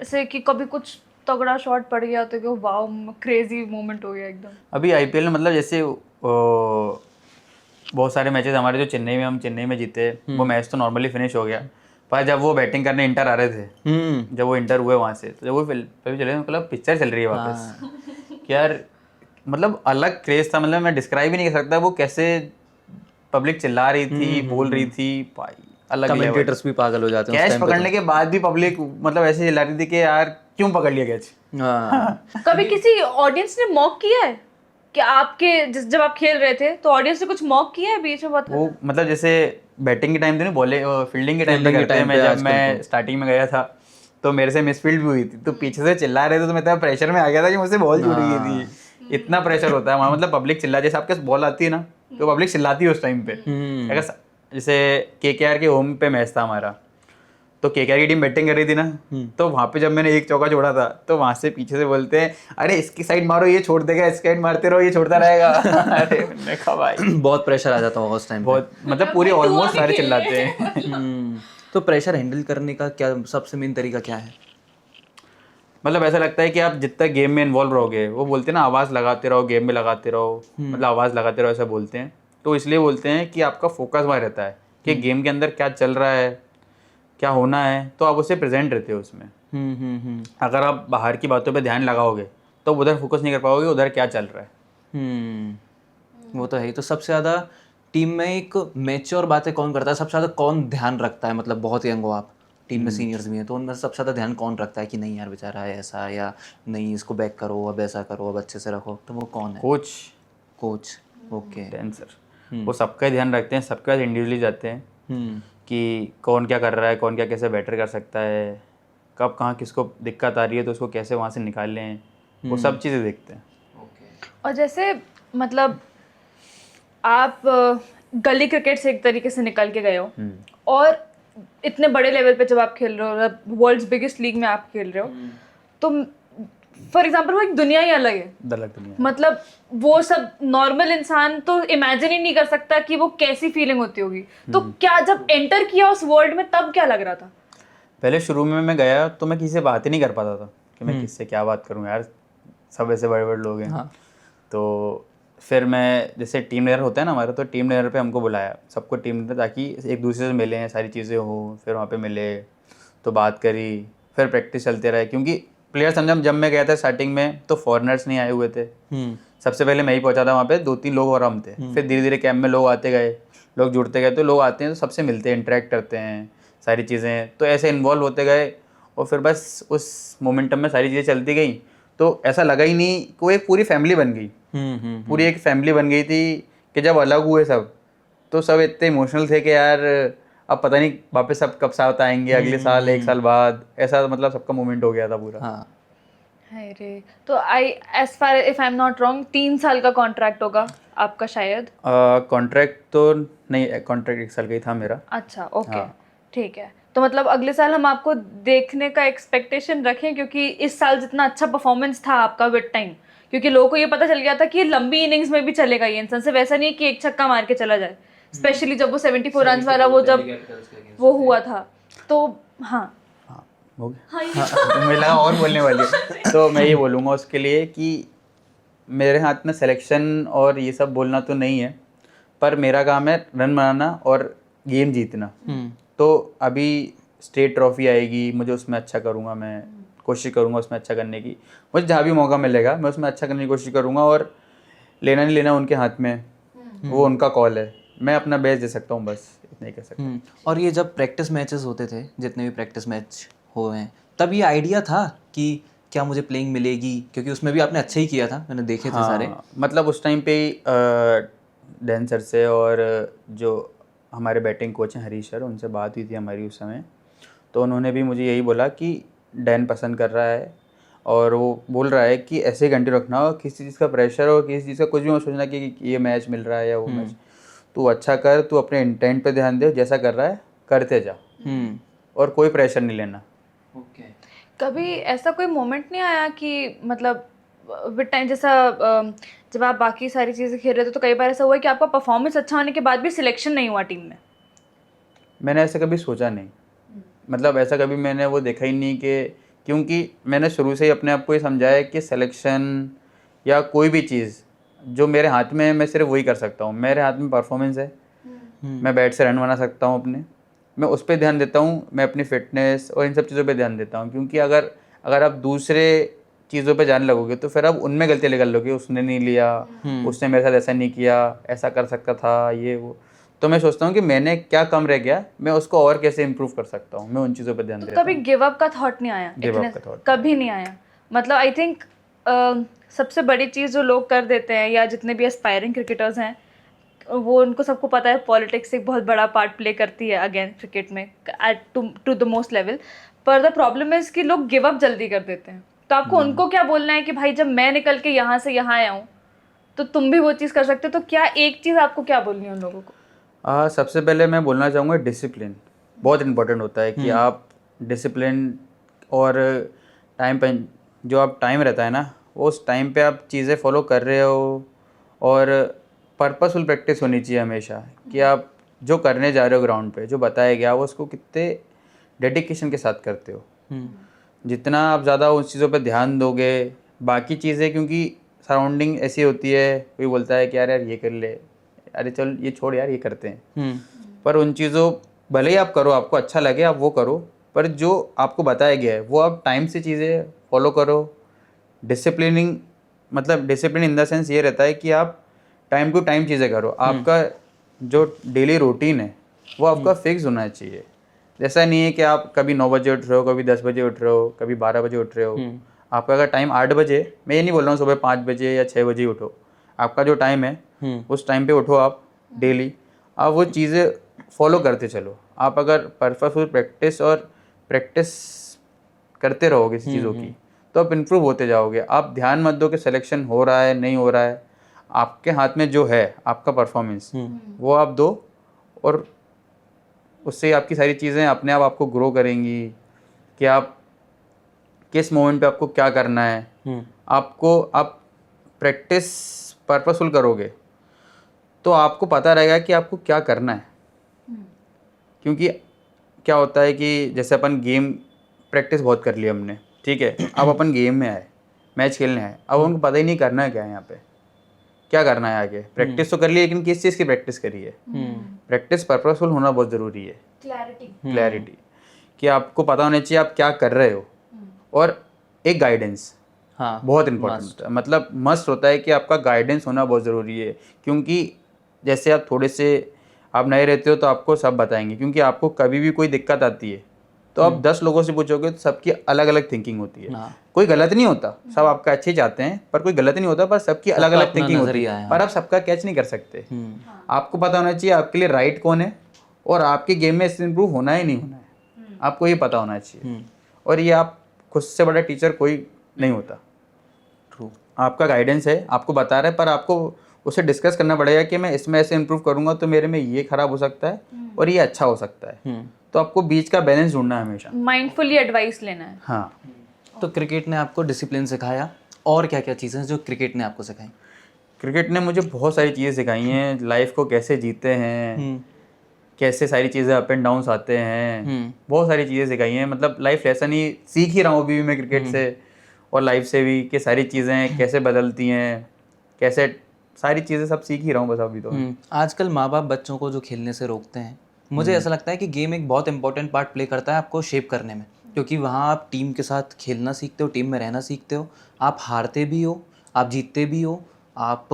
ऐसे कि कभी कुछ तगड़ा शॉट पड़ गया तो कि वाओ क्रेजी मोमेंट हो गया एकदम? अभी आईपीएल में मतलब जैसे बहुत सारे मैचेस हमारे जो चेन्नई में, हम चेन्नई में जीते, वो मैच तो नॉर्मली फिनिश हो गया, पर जब वो बैटिंग करने इंटर आ रहे थे, जब वो इंटर हुए वहाँ से, तो जब वो फिल्म चले मतलब पिक्चर चल रही है वापस कि यार मतलब अलग क्रेज था। मतलब मैं डिस्क्राइब ही नहीं कर सकता वो कैसे पब्लिक चिल्ला रही थी, बोल रही थी, अलग कमेंटेटर्स भी पागल हो जाते हैं कैच पकड़ने के बाद भी पब्लिक मतलब ऐसे चिल्ला रही थी कि यार क्यों पकड़ लिया कैच। कभी किसी ऑडियंस ने मॉक किया है कि आपके जब आप खेल रहे थे तो ऑडियंस ने कुछ मॉक किया है बीच में? वो मतलब जैसे बैटिंग के टाइम पे नहीं बोले, फील्डिंग के टाइम पे करते हैं। जब मैं स्टार्टिंग में गया था तो मेरे से मिसफील्ड भी हुई थी, तो पीछे से चिल्ला रहे थे तो मैं इतना प्रेशर में आ गया था कि मुझसे बॉल छूट गई थी। इतना प्रेशर होता है वहाँ, मतलब पब्लिक चिल्ला, जैसे आपके बॉल आती है ना तो पब्लिक चिल्लाती है उस टाइम पे। अगर जैसे केकेआर के होम पे मैच था हमारा, तो केकेआर की टीम बैटिंग कर रही थी ना, तो वहाँ पे जब मैंने एक चौका छोड़ा था तो वहाँ से पीछे से बोलते हैं अरे इसकी साइड मारो ये छोड़ देगा, इसकी साइड मारते रहो ये छोड़ता रहेगा। अरे मैंने कहा भाई बहुत प्रेशर आ जाता होगा उस टाइम, बहुत मतलब पूरे ऑलमोस्ट सारे चिल्लाते हैं। तो प्रेशर हैंडल करने का क्या सबसे मेन तरीका क्या है? मतलब ऐसा लगता है कि आप जितना गेम में इन्वॉल्व रहोगे, वो बोलते हैं ना आवाज़ लगाते रहो, गेम में लगाते रहो, मतलब आवाज़ लगाते रहो ऐसा बोलते हैं। तो इसलिए बोलते हैं कि आपका फोकस वहाँ रहता है कि गेम के अंदर क्या चल रहा है, क्या होना है, तो आप उससे प्रेजेंट रहते हो उसमें। अगर आप बाहर की बातों पे ध्यान लगाओगे तो उधर फोकस नहीं कर पाओगे, उधर क्या चल रहा है। वो तो है ही। तो सबसे ज़्यादा टीम में एक मैच्योर बातें कौन करता है, सबसे ज़्यादा कौन ध्यान रखता है? मतलब बहुत यंग हो आप, टीम में सीनियर्स भी हैं, तो उनमें से सबसे ज़्यादा ध्यान कौन रखता है कि नहीं यार बेचारा है ऐसा, या नहीं इसको बैक करो, अब ऐसा करो, अब अच्छे से रखो, तो वो कौन है? Coach, coach. ओके। टेंसर, वो सबका ही ध्यान रखते हैं, सबका इंडिविजुअली जाते हैं कि कौन क्या कर रहा है, कौन क्या कैसे बेटर कर सकता है, कब कहाँ किसको दिक्कत आ रही है तो उसको कैसे वहाँ से निकालें, वो सब चीज़ें देखते हैं। और जैसे मतलब आप गली क्रिकेट से एक तरीके से निकल के गए हो, और इतने बड़े लेवल पे जब आप खेल रहे हो, वर्ल्ड्स बिगेस्ट लीग में आप खेल रहे हो, तो फॉर एग्जांपल वो एक दुनिया ही अलग है, अलग दुनिया। मतलब वो सब नॉर्मल इंसान तो इमेजिन ही नहीं कर सकता कि वो कैसी फीलिंग होती होगी। तो क्या जब एंटर किया उस वर्ल्ड में तब क्या लग रहा था? पहले शुरू में मैं गया तो मैं किसी से बात ही नहीं कर पाता था कि मैं किससे क्या बात करूं यार, सब ऐसे बड़े बड़े लोग हैं। हाँ। तो फिर मैं, जैसे टीम लीडर होता है ना हमारा, तो टीम लीडर पे हमको बुलाया, सबको टीम लीडर, ताकि एक दूसरे से मिलें, सारी चीज़ें हो। फिर वहाँ पे मिले तो बात करी, फिर प्रैक्टिस चलते रहे, क्योंकि प्लेयर समझा, जब मैं गया था स्टार्टिंग में तो फॉरेनर्स नहीं आए हुए थे। सबसे पहले मैं ही पहुंचा था वहाँ पे, 2-3 लोग और हम थे। फिर धीरे धीरे कैंप में लोग आते गए, लोग जुड़ते गए, तो लोग आते हैं तो सबसे मिलते हैं, इंटरेक्ट करते हैं, सारी चीज़ें, तो ऐसे इन्वॉल्व होते गए। और फिर बस उस मोमेंटम में सारी चीज़ें चलती गई, तो ऐसा लगा ही नहीं, कोई एक पूरी फैमिली बन गई। पूरी एक फैमिली बन गई थी कि जब अलग हुए सब, तो सब इतने इमोशनल थे कि यार अब पता नहीं वापस सब कब साथ आएंगे, अगले साल, 1 साल बाद, ऐसा मतलब सबका मोमेंट हो गया था पूरा। हाँ। अरे तो as far if I am not wrong 3 साल का कॉन्ट्रैक्ट होगा आपका शायद? कॉन्ट्रैक्ट तो नहीं, कॉन्ट्रैक्ट 1 साल का ही था मेरा। अच्छा, ओके, ठीक है। तो मतलब अगले साल हम आपको देखने का एक्सपेक्टेशन रखें, क्योंकि इस साल जितना अच्छा परफॉर्मेंस था आपका विद टाइम, क्योंकि लोगों को ये पता चल गया था कि लंबी इनिंग्स में भी चलेगा ये इंसान, सिर्फ वैसा नहीं कि एक छक्का मार के चला जाए, स्पेशली जब वो 74 रन वाला वो जब वो हुआ था। तो हाँ हो गया। मुझे लगा और बोलने वाली है। तो मैं ये बोलूँगा उसके लिए कि मेरे हाथ में सिलेक्शन और ये सब बोलना तो नहीं है, पर मेरा काम है रन बनाना और गेम जीतना। तो अभी स्टेट ट्रॉफी आएगी, मुझे उसमें अच्छा करूँगा, मैं कोशिश करूँगा उसमें अच्छा करने की। मुझे जहाँ भी मौका मिलेगा मैं उसमें अच्छा करने की कोशिश करूँगा, और लेना नहीं लेना उनके हाथ में, वो उनका कॉल है। मैं अपना बेस्ट दे सकता हूँ, बस इतना ही कर सकता हूँ। और ये जब प्रैक्टिस मैचेस होते थे, जितने भी प्रैक्टिस मैच हुए हैं, तब ये आइडिया था कि क्या मुझे प्लेइंग मिलेगी? क्योंकि उसमें भी आपने अच्छा ही किया था, मैंने देखे थे सारे। मतलब उस टाइम पे ही डैन सर से और जो हमारे बैटिंग कोच हैं हरीश सर, उनसे बात हुई थी हमारी उस समय। तो उन्होंने भी मुझे यही बोला कि डैन पसंद कर रहा है, और वो बोल रहा है कि ऐसे ही कंटिन्यू रखना, हो किसी चीज़ का प्रेशर हो, किसी चीज़ का कुछ भी मत सोचना कि ये मैच मिल रहा है या वो मैच। तू अच्छा कर, तू अपने इंटेंट पे ध्यान दे, जैसा कर रहा है करते जा, और कोई प्रेशर नहीं लेना। कभी ऐसा कोई मोमेंट नहीं आया कि मतलब विद टाइम, जैसा जब आप बाकी सारी चीज़ें खेल रहे थे, तो कई बार ऐसा हुआ है कि आपका परफॉर्मेंस अच्छा होने के बाद भी सिलेक्शन नहीं हुआ टीम में? मैंने ऐसा कभी सोचा नहीं, मतलब ऐसा कभी मैंने वो देखा ही नहीं, कि क्योंकि मैंने शुरू से ही अपने आप को ये समझाया कि सिलेक्शन या कोई भी चीज़ जो मेरे हाथ में है, मैं सिर्फ वही कर सकता हूँ। मेरे हाथ में परफॉर्मेंस है, मैं बैट से रन बना सकता हूँ अपने, मैं उस पर ध्यान देता हूँ, मैं अपनी फिटनेस और इन सब चीज़ों पे ध्यान देता हूँ। क्योंकि अगर आप दूसरे चीज़ों पे जाने लगोगे तो फिर आप उनमें गलतियाँ निकाल लोगे, उसने नहीं लिया, उसने मेरे साथ ऐसा नहीं किया, ऐसा कर सकता था, ये वो। तो मैं सोचता हूँ कि मैंने क्या कम रह गया, मैं उसको और कैसे इम्प्रूव कर सकता हूँ, मैं उन चीज़ों पर ध्यान देता हूँ। कभी गिव अप का थॉट नहीं आया? गिव अप का थॉट कभी नहीं आया? मतलब आई थिंक सबसे बड़ी चीज़ जो लोग कर देते हैं, या जितने भी एस्पायरिंग क्रिकेटर्स हैं, वो उनको सबको पता है पॉलिटिक्स एक बहुत बड़ा पार्ट प्ले करती है अगेन क्रिकेट में, at to the most level. पर द प्रॉब्लम इज़ कि लोग गिव अप जल्दी कर देते हैं। तो आपको उनको क्या बोलना है कि भाई जब मैं निकल के यहाँ से यहाँ आया हूँ तो तुम भी वो चीज़ कर सकते हो? तो क्या एक चीज़ आपको क्या बोलनी है उन लोगों को? सबसे पहले मैं बोलना चाहूँगा डिसिप्लिन बहुत इंपॉर्टेंट होता है, कि आप डिसिप्लिन और टाइम पे, जो आप टाइम रहता है ना, उस टाइम पे आप चीज़ें फॉलो कर रहे हो, और पर्पसफुल प्रैक्टिस होनी चाहिए हमेशा, कि आप जो करने जा रहे हो ग्राउंड पे, जो बताया गया वो उसको कितने डेडिकेशन के साथ करते हो। जितना आप ज़्यादा उस चीज़ों पे ध्यान दोगे, बाकी चीज़ें, क्योंकि सराउंडिंग ऐसी होती है, कोई बोलता है कि यार यार ये कर ले, अरे चल ये छोड़ यार ये करते हैं, पर उन चीज़ों भले ही आप करो, आपको अच्छा लगे आप वो करो, पर जो आपको बताया गया है वो आप टाइम से चीज़ें फॉलो करो। डिसिप्लिनिंग मतलब डिसिप्लिन इन द सेंस ये रहता है कि आप टाइम टू टाइम चीज़ें करो। आपका जो डेली रूटीन है वो आपका फिक्स होना चाहिए। जैसा नहीं है कि आप कभी 9 बजे उठ रहे हो, कभी 10 बजे उठ रहे हो, कभी 12 बजे उठ रहे हो। आपका अगर टाइम 8 बजे, मैं ये नहीं बोल रहा हूँ सुबह 5 बजे या 6 बजे उठो, आपका जो टाइम है उस टाइम पे उठो आप डेली, आप वो चीज़ें फॉलो करते चलो। आप अगर पर्पसफुल प्रैक्टिस करते रहोगे इस चीज़ों की, तो आप इम्प्रूव होते जाओगे। आप ध्यान मत दो कि सिलेक्शन हो रहा है नहीं हो रहा है, आपके हाथ में जो है आपका परफॉर्मेंस वो आप दो, और उससे आपकी सारी चीज़ें अपने आप आपको ग्रो करेंगी कि आप किस मोमेंट पे आपको क्या करना है। आपको आप प्रैक्टिस पर्पसफुल करोगे तो आपको पता रहेगा कि आपको क्या करना है। क्योंकि क्या होता है कि जैसे अपन गेम प्रैक्टिस बहुत कर लिया हमने, ठीक है, अब अपन गेम में आए, मैच खेलने आए, अब उनको पता ही नहीं करना है क्या है, यहाँ पे क्या करना है आगे। प्रैक्टिस तो कर ली, लेकिन किस चीज़ की प्रैक्टिस करी है। प्रैक्टिस पर्पसफुल होना बहुत ज़रूरी है। क्लैरिटी कि आपको पता होना चाहिए आप क्या कर रहे हो, और एक गाइडेंस बहुत इंपॉर्टेंट है। मतलब मस्ट होता है कि आपका गाइडेंस होना बहुत ज़रूरी है। क्योंकि जैसे आप थोड़े से आप नए रहते हो तो आपको सब बताएंगे, क्योंकि आपको कभी भी कोई दिक्कत आती है तो आप 10 लोगों से पूछोगे तो सबकी अलग अलग थिंकिंग होती है। कोई गलत नहीं होता, सब आपका अच्छे ही चाहते हैं, पर कोई गलत नहीं होता, पर सबकी अलग अलग थिंकिंग होती है, पर आप सबका कैच नहीं कर सकते। आपको पता होना चाहिए आपके लिए राइट कौन है, और आपके गेम में इससे इम्प्रूव होना है नहीं होना है, आपको ये पता होना चाहिए। और ये आप खुद से बड़ा टीचर कोई नहीं होता। ट्रू। आपका गाइडेंस है, आपको बता रहा है, पर आपको उससे डिस्कस करना पड़ेगा कि मैं इसमें ऐसे इंप्रूव करूंगा तो मेरे में ये खराब हो सकता है और ये अच्छा हो सकता है। तो आपको बीच का बैलेंस ढूंढना है हमेशा, माइंडफुली एडवाइस लेना है। हाँ। तो क्रिकेट ने आपको डिसिप्लिन सिखाया, और क्या क्या चीज़ें हैं जो क्रिकेट ने आपको सिखाई? क्रिकेट ने मुझे बहुत सारी चीज़ें सिखाई हैं, लाइफ को कैसे जीते हैं, कैसे सारी चीज़ें अप एंड डाउन्स आते हैं, बहुत सारी चीज़ें सिखाई हैं। मतलब लाइफ लेसन ही सीख ही रहा हूँ अभी भी मैं क्रिकेट से और लाइफ से भी, कि सारी चीज़ें कैसे बदलती हैं, कैसे सारी चीज़ें सब सीख ही रहा हूँ बस अभी तो। आजकल माँ बाप बच्चों को जो खेलने से रोकते हैं, मुझे ऐसा लगता है कि गेम एक बहुत इंपॉर्टेंट पार्ट प्ले करता है आपको शेप करने में, क्योंकि वहाँ आप टीम के साथ खेलना सीखते हो, टीम में रहना सीखते हो, आप हारते भी हो, आप जीतते भी हो, आप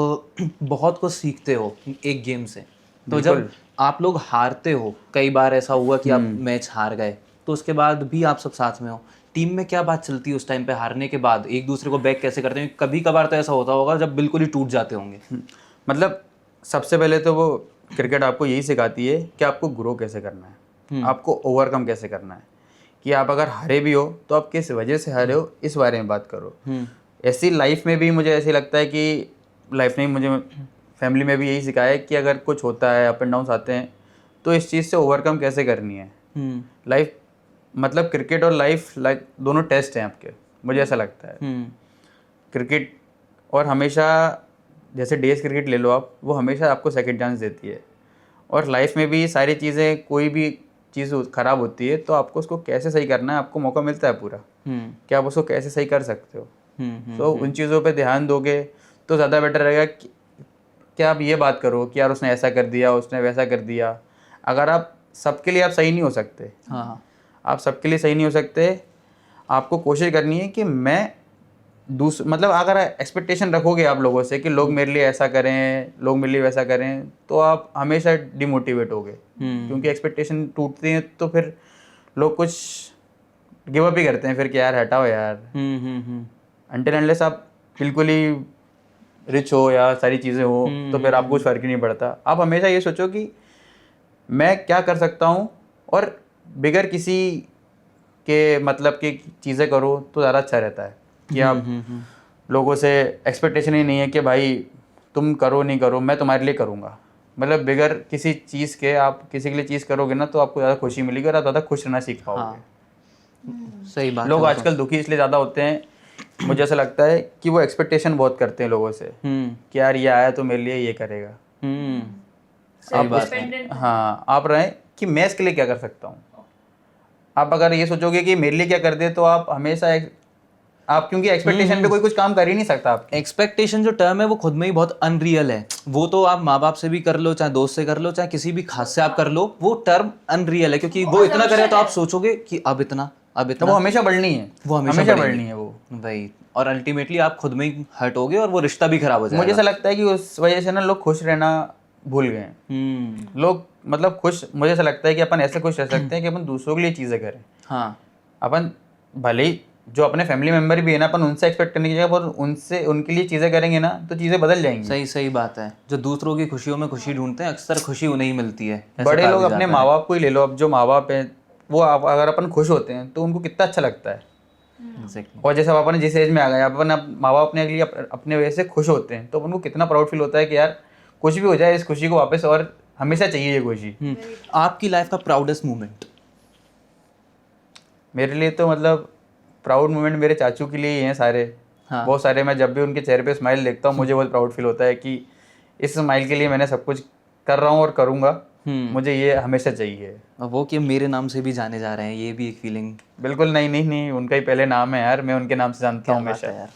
बहुत कुछ सीखते हो एक गेम से। तो जब आप लोग हारते हो, कई बार ऐसा हुआ कि आप मैच हार गए, तो उसके बाद भी आप सब साथ में हो, टीम में क्या बात चलती है उस टाइम पे हारने के बाद, एक दूसरे को बैक कैसे करते हैं? कभी कभार तो ऐसा होता होगा जब बिल्कुल ही टूट जाते होंगे। मतलब सबसे पहले तो वो क्रिकेट आपको यही सिखाती है कि आपको ग्रो कैसे करना है, आपको ओवरकम कैसे करना है, कि आप अगर हारे भी हो तो आप किस वजह से हारे हो इस बारे में बात करो। ऐसी लाइफ में भी मुझे ऐसे लगता है कि लाइफ ने मुझे फैमिली में भी यही सिखाया है कि अगर कुछ होता है, अप एंड डाउन्स आते हैं, तो इस चीज़ से ओवरकम कैसे करनी है। लाइफ मतलब क्रिकेट और लाइफ लाइक दोनों टेस्ट हैं आपके, मुझे ऐसा लगता है। क्रिकेट और हमेशा जैसे डेज क्रिकेट ले लो आप, वो हमेशा आपको सेकंड चांस देती है, और लाइफ में भी सारी चीज़ें, कोई भी चीज़ ख़राब होती है तो आपको उसको कैसे सही करना है, आपको मौका मिलता है पूरा कि आप उसको कैसे सही कर सकते हो। तो उन चीज़ों पे ध्यान दोगे तो ज़्यादा बेटर रहेगा कि आप ये बात करो कि यार उसने ऐसा कर दिया, उसने वैसा कर दिया। अगर आप सबके लिए आप सही नहीं हो सकते, हाँ, आप सबके लिए सही नहीं हो सकते, आपको कोशिश करनी है कि मैं मतलब अगर एक्सपेक्टेशन रखोगे आप लोगों से कि लोग मेरे लिए ऐसा करें, लोग मेरे लिए वैसा करें, तो आप हमेशा डिमोटिवेट होगे। क्योंकि एक्सपेक्टेशन टूटती हैं तो फिर लोग कुछ गिव अप ही करते हैं फिर कि यार हटाओ यार। अनटिल अनलेस आप बिल्कुल ही रिच हो या सारी चीज़ें हो तो फिर आपको कुछ फ़र्क ही नहीं पड़ता। आप हमेशा ये सोचो कि मैं क्या कर सकता हूँ, और बिगर किसी के मतलब की चीज़ें करो तो ज़्यादा अच्छा रहता है। कि आप लोगों से एक्सपेक्टेशन ही नहीं है कि भाई तुम करो नहीं करो, मैं तुम्हारे लिए करूँगा। मतलब बिगर किसी चीज़ के आप किसी के लिए चीज़ करोगे ना तो आपको ज़्यादा खुशी मिलेगी और आप ज़्यादा खुश रहना सीख पाओगे। सही बात। लोग आजकल दुखी इसलिए ज़्यादा होते हैं, मुझे ऐसा लगता है कि वो एक्सपेक्टेशन बहुत करते हैं लोगों से कि यार ये आया तो मेरे लिए ये करेगा। सही बात है। हाँ, आप रहें कि मैं इसके लिए क्या कर सकता हूँ। आप अगर ये सोचोगे कि मेरे लिए क्या कर दे, तो आप हमेशा आप क्योंकि एक्सपेक्टेशन पे कोई कुछ काम कर ही नहीं सकता। आप एक्सपेक्टेशन जो टर्म है वो खुद में ही बहुत अनरियल है। वो तो आप माँ बाप से भी कर लो, चाहे दोस्त से कर लो, चाहे किसी भी खास से आप कर लो, वो टर्म अनरियल है, क्योंकि वो इतना करे तो आप सोचोगे कि अब इतना तो वो हमेशा बढ़नी है, वो हमेशा बढ़नी है वो। वही, और अल्टीमेटली आप खुद में ही हर्ट होगे और वो रिश्ता भी खराब हो जाएगा। मुझे ऐसा लगता है कि उस वजह से ना लोग खुश रहना भूल गए हैं। लोग मतलब खुश, मुझे ऐसा लगता है कि अपन ऐसे खुश रह सकते हैं कि अपन दूसरों के लिए चीज़ें करें। हाँ, अपन भले ही जो अपने फैमिली मेम्बर भी है ना, अपन उनसे एक्सपेक्ट करने की जगह पर उनसे उनके लिए चीज़ें करेंगे ना, तो चीज़ें बदल जाएंगी। सही बात है। जो दूसरों की खुशियों में खुशी ढूंढते हैं, अक्सर खुशी उन्हें ही मिलती है। ऐसे बड़े कहा लोग भी अपने जाता माँ है। बाप को ही ले लो, अब जो माँ बाप हैं वो अगर अपन खुश होते हैं तो उनको कितना अच्छा लगता है। Exactly. और जैसे अपन जिस एज में आ गए, अपन अब माँ बाप अपने लिए अपने वजह से खुश होते हैं, तो उनको कितना प्राउड फील होता है कि यार कुछ भी हो जाए, इस खुशी को वापस और हमेशा चाहिए ये खुशी। आपकी लाइफ का प्राउडेस्ट मोमेंट? मेरे लिए तो मतलब प्राउड मोमेंट मेरे चाचू के लिए ही हैं सारे। हाँ। बहुत सारे, मैं जब भी उनके चेहरे पे स्माइल देखता हूँ मुझे बहुत प्राउड फील होता है कि इस स्माइल के लिए मैंने सब कुछ कर रहा हूँ और करूँगा, मुझे ये हमेशा चाहिए। और वो कि मेरे नाम से भी जाने जा रहे हैं, ये भी एक फीलिंग। बिल्कुल नहीं, उनका ही पहले नाम है यार, मैं उनके नाम से जानता हूँ हमेशा यार,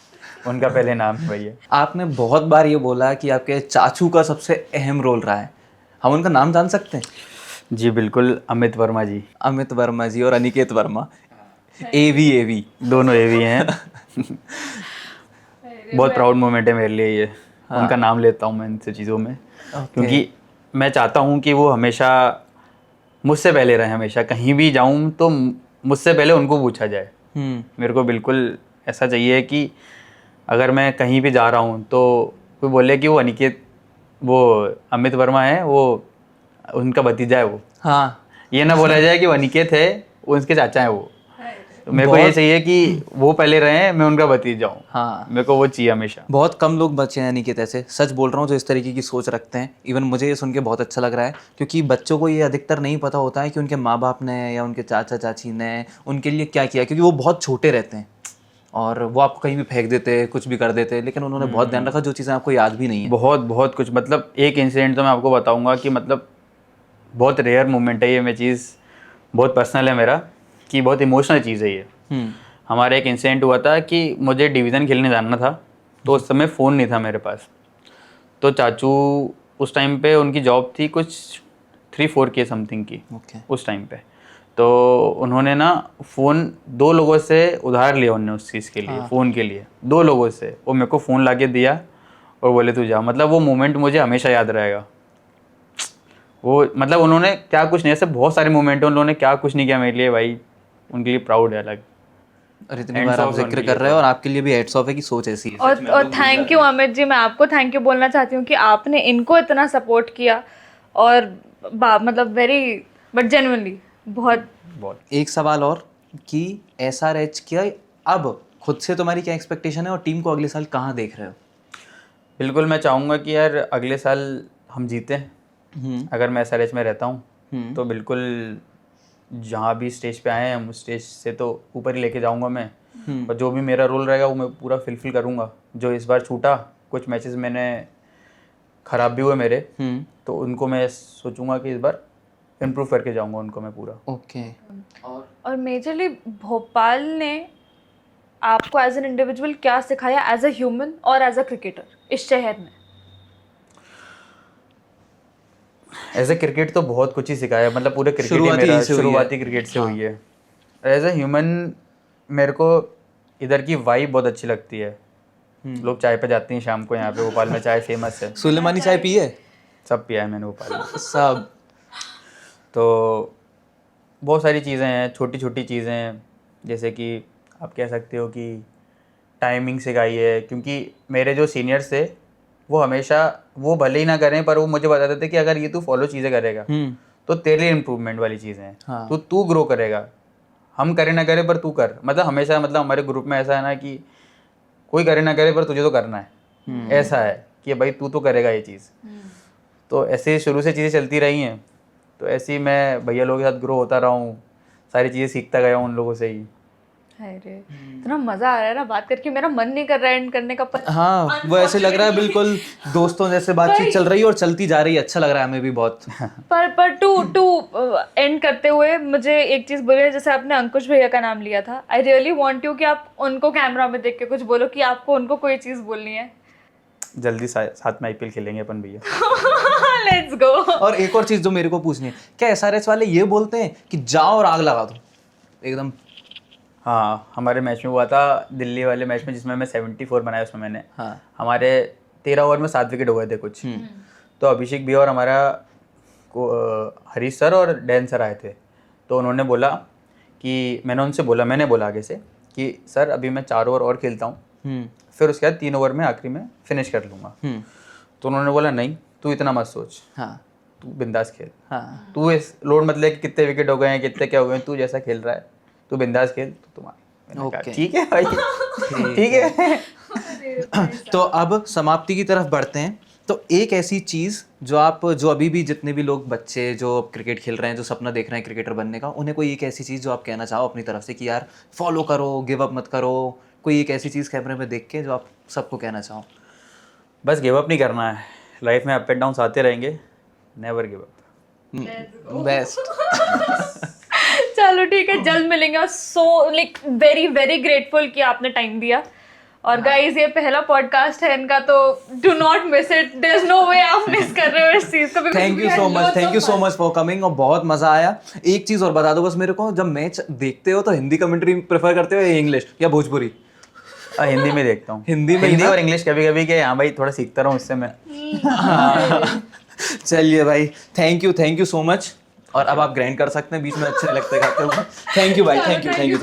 उनका पहले नाम है भैया। आपने बहुत बार ये बोला कि आपके चाचू का सबसे अहम रोल रहा है, हम उनका नाम जान सकते हैं? जी बिल्कुल, अमित वर्मा जी। अमित वर्मा जी और अनिकेत वर्मा, एवी दोनों एवी हैं। बहुत प्राउड मोमेंट है मेरे लिए ये। उनका नाम लेता हूँ मैं इन सब चीज़ों में, क्योंकि मैं चाहता हूँ कि वो हमेशा मुझसे पहले रहे। हमेशा कहीं भी जाऊँ तो मुझसे पहले उनको पूछा जाए। मेरे को बिल्कुल ऐसा चाहिए कि अगर मैं कहीं भी जा रहा हूँ तो कोई बोले कि वो अनिकेत, वो अमित वर्मा है, वो उनका भतीजा है वो। हाँ, ये ना बोला जाए कि वो अनिकेत है, वो उसके चाचा है वो। तो मेरे को ये चाहिए कि वो पहले रहे, मैं उनका भतीजा हूँ। हाँ, मेरे को वो चाहिए हमेशा। बहुत कम लोग बचे हैं अनिकेत ऐसे, सच बोल रहा हूँ, जो इस तरीके की सोच रखते हैं। इवन मुझे ये सुन के बहुत अच्छा लग रहा है, क्योंकि बच्चों को ये अधिकतर नहीं पता होता है कि उनके माँ बाप ने या उनके चाचा चाची ने उनके लिए क्या किया, क्योंकि वो बहुत छोटे रहते हैं और वो आपको कहीं भी फेंक देते, कुछ भी कर देते, लेकिन उन्होंने बहुत ध्यान रखा, जो चीज़ें आपको याद भी नहीं है। बहुत कुछ, मतलब एक इंसिडेंट तो मैं आपको बताऊंगा कि मतलब बहुत रेयर मोमेंट है ये। मैं चीज़ बहुत पर्सनल है मेरा, कि बहुत इमोशनल चीज़ है ये। हमारा एक इंसिडेंट हुआ था कि मुझे डिवीज़न खेलने जाना था, तो उस समय फ़ोन नहीं था मेरे पास। तो चाचू उस टाइम पे उनकी जॉब थी कुछ 3-4 के समथिंग की उस टाइम पे। तो उन्होंने ना फ़ोन 2 लोगों से उधार लिया उन्होंने उस चीज़ के लिए, फ़ोन के लिए 2 लोगों से। वो मेरे को फ़ोन ला के दिया और बोले तू जा। मतलब वो मोमेंट मुझे हमेशा याद रहेगा। वो मतलब उन्होंने क्या कुछ नहीं, ऐसे बहुत सारे मोमेंट हैं, उन्होंने क्या कुछ नहीं किया मेरे लिए भाई, उनके लिए प्राउड है अलग। और इतनी बार आप जिक्र कर रहे हो और आपके लिए भी हेड्स ऑफ है कि सोच ऐसी है। और थैंक यू अमित जी, मैं आपको थैंक यू बोलना चाहती हूँ कि आपने इनको इतना सपोर्ट किया, और मतलब वेरी बट जेन्युइनली बहुत। एक सवाल और, कि SRH क्या अब खुद से तुम्हारी क्या एक्सपेक्टेशन है और टीम को अगले साल कहाँ देख रहे हो? बिल्कुल, मैं चाहूँगा कि यार अगले साल हम जीतें। अगर मैं SRH में रहता हूँ तो बिल्कुल जहाँ भी स्टेज पे आए हैं हम उस स्टेज से तो ऊपर ही लेके जाऊँगा मैं। और जो भी मेरा रोल रहेगा वो मैं पूरा फिलफिल करूँगा। जो इस बार छूटा, कुछ मैचेस मैंने ख़राब भी हुए मेरे, तो उनको मैं सोचूंगा कि इस बार इम्प्रूव करके जाऊँगा उनको मैं पूरा। ओके। और मेजरली भोपाल ने आपको एज एन इंडिविजुअल क्या सिखाया, एज अ ह्यूमन और एज अ क्रिकेटर इस शहर में? एज ए क्रिकेट तो बहुत कुछ ही सिखाया, मतलब पूरे क्रिकेट ही मेरा शुरुआती क्रिकेट से हुई है। एज ए ह्यूमन मेरे को इधर की वाइब बहुत अच्छी लगती है। लोग चाय पे जाते हैं शाम को, यहाँ पे भोपाल में चाय फेमस है। सुलेमानी चाय पी है? सब पिया है मैंने भोपाल में, सब। तो बहुत सारी चीज़ें हैं, छोटी छोटी चीज़ें हैं, जैसे कि आप कह सकते हो कि टाइमिंग सिखाई है। क्योंकि मेरे जो सीनियर्स थे वो हमेशा, वो भले ही ना करें पर वो मुझे बताते थे कि अगर ये तू फॉलो चीज़ें करेगा तो तेरे लिए इम्प्रूवमेंट वाली चीज़ें हैं। हाँ। तू ग्रो करेगा, हम करे ना करे पर तू कर। मतलब हमेशा, मतलब हमारे ग्रुप में ऐसा है ना कि कोई करे ना करे पर तुझे तो करना है। ऐसा है कि भाई तू तो करेगा ये चीज़। तो ऐसे ही शुरू से चीज़ें चलती रही हैं। तो ऐसे ही मैं भैया लोगों के साथ ग्रो होता रहा हूँ, सारी चीज़ें सीखता गया हूँ उन लोगों से ही। अरे इतना मजा आ रहा है ना बात करके, मेरा मन नहीं कर रहा है एंड करने का, पर हाँ वो ऐसे लग रहा है बिल्कुल दोस्तों जैसे बातचीत चल रही है और चलती जा रही है, अच्छा लग रहा है हमें भी बहुत। पर टू एंड करते हुए मुझे एक चीज बोलिए, जैसे आपने अंकुश भैया का नाम लिया था, आई रियली वांट यू कि आप उनको कैमरा में देख के कुछ बोलो कि आपको उनको कोई चीज बोलनी है। जल्दी साथ में IPL खेलेंगे अपन भैया। Let's go. और एक और चीज जो मेरे को पूछनी है, क्या SRH वाले ये बोलते हैं कि जाओ और आग लगा दो एकदम? हाँ, हमारे मैच में हुआ था, दिल्ली वाले मैच में जिसमें मैं 74 बनाया, उसमें मैंने, हाँ हमारे 13 ओवर में 7 विकेट हुए थे कुछ। तो अभिषेक भी और हमारा हरीश सर और डैन सर आए थे, तो उन्होंने बोला कि मैंने बोला आगे से कि सर अभी मैं 4 ओवर और खेलता हूँ, फिर उसके बाद 3 ओवर में आखिरी में फिनिश कर लूँगा। तो उन्होंने बोला नहीं, तू इतना मत सोच, हाँ तू बिंदास खेल, हाँ तू इस लोड मत ले कि कितने विकेट हो गए हैं, कितने क्या हो गए हैं, तू जैसा खेल रहा है तू बिंदास खेल, तो तुम्हारा। ओके ठीक है भाई, ठीक है। तो अब समाप्ति की तरफ बढ़ते हैं। तो एक ऐसी चीज़ जो अभी भी जितने भी लोग बच्चे जो क्रिकेट खेल रहे हैं, जो सपना देख रहे हैं क्रिकेटर बनने का, उन्हें कोई एक ऐसी चीज़ जो आप कहना चाहो अपनी तरफ से कि यार फॉलो करो, गिव अप मत करो, कोई एक ऐसी चीज़ कैमरे में देख के जो आप सबको कहना चाहो? बस गिव अप नहीं करना है, लाइफ में अप एंड डाउन आते रहेंगे, नेवर गिव अप। बेस्ट। चलो ठीक है, जल्द मिलेंगे। So like very very grateful कि आपने टाइम दिया। और गाइस ये पहला पॉडकास्ट है इनका, तो do not miss it, there is no way आप मिस कर रहे हो इस चीज को। Thank you so much for coming, और बहुत मजा आया। एक चीज और बता दो बस मेरे को, जब मैच देखते हो तो हिंदी कमेंट्री प्रेफर करते हो या इंग्लिश या भोजपुरी? हिंदी में देखता हूँ, हिंदी और इंग्लिश कभी कभी के, हाँ भाई थोड़ा सीखता रहूँ इससे मैं। चलिए भाई, थैंक यू सो मच। और अब आप ग्राइंड कर सकते हैं, बीच में अच्छे लगते खाते हुए। थैंक यू भाई, थैंक यू।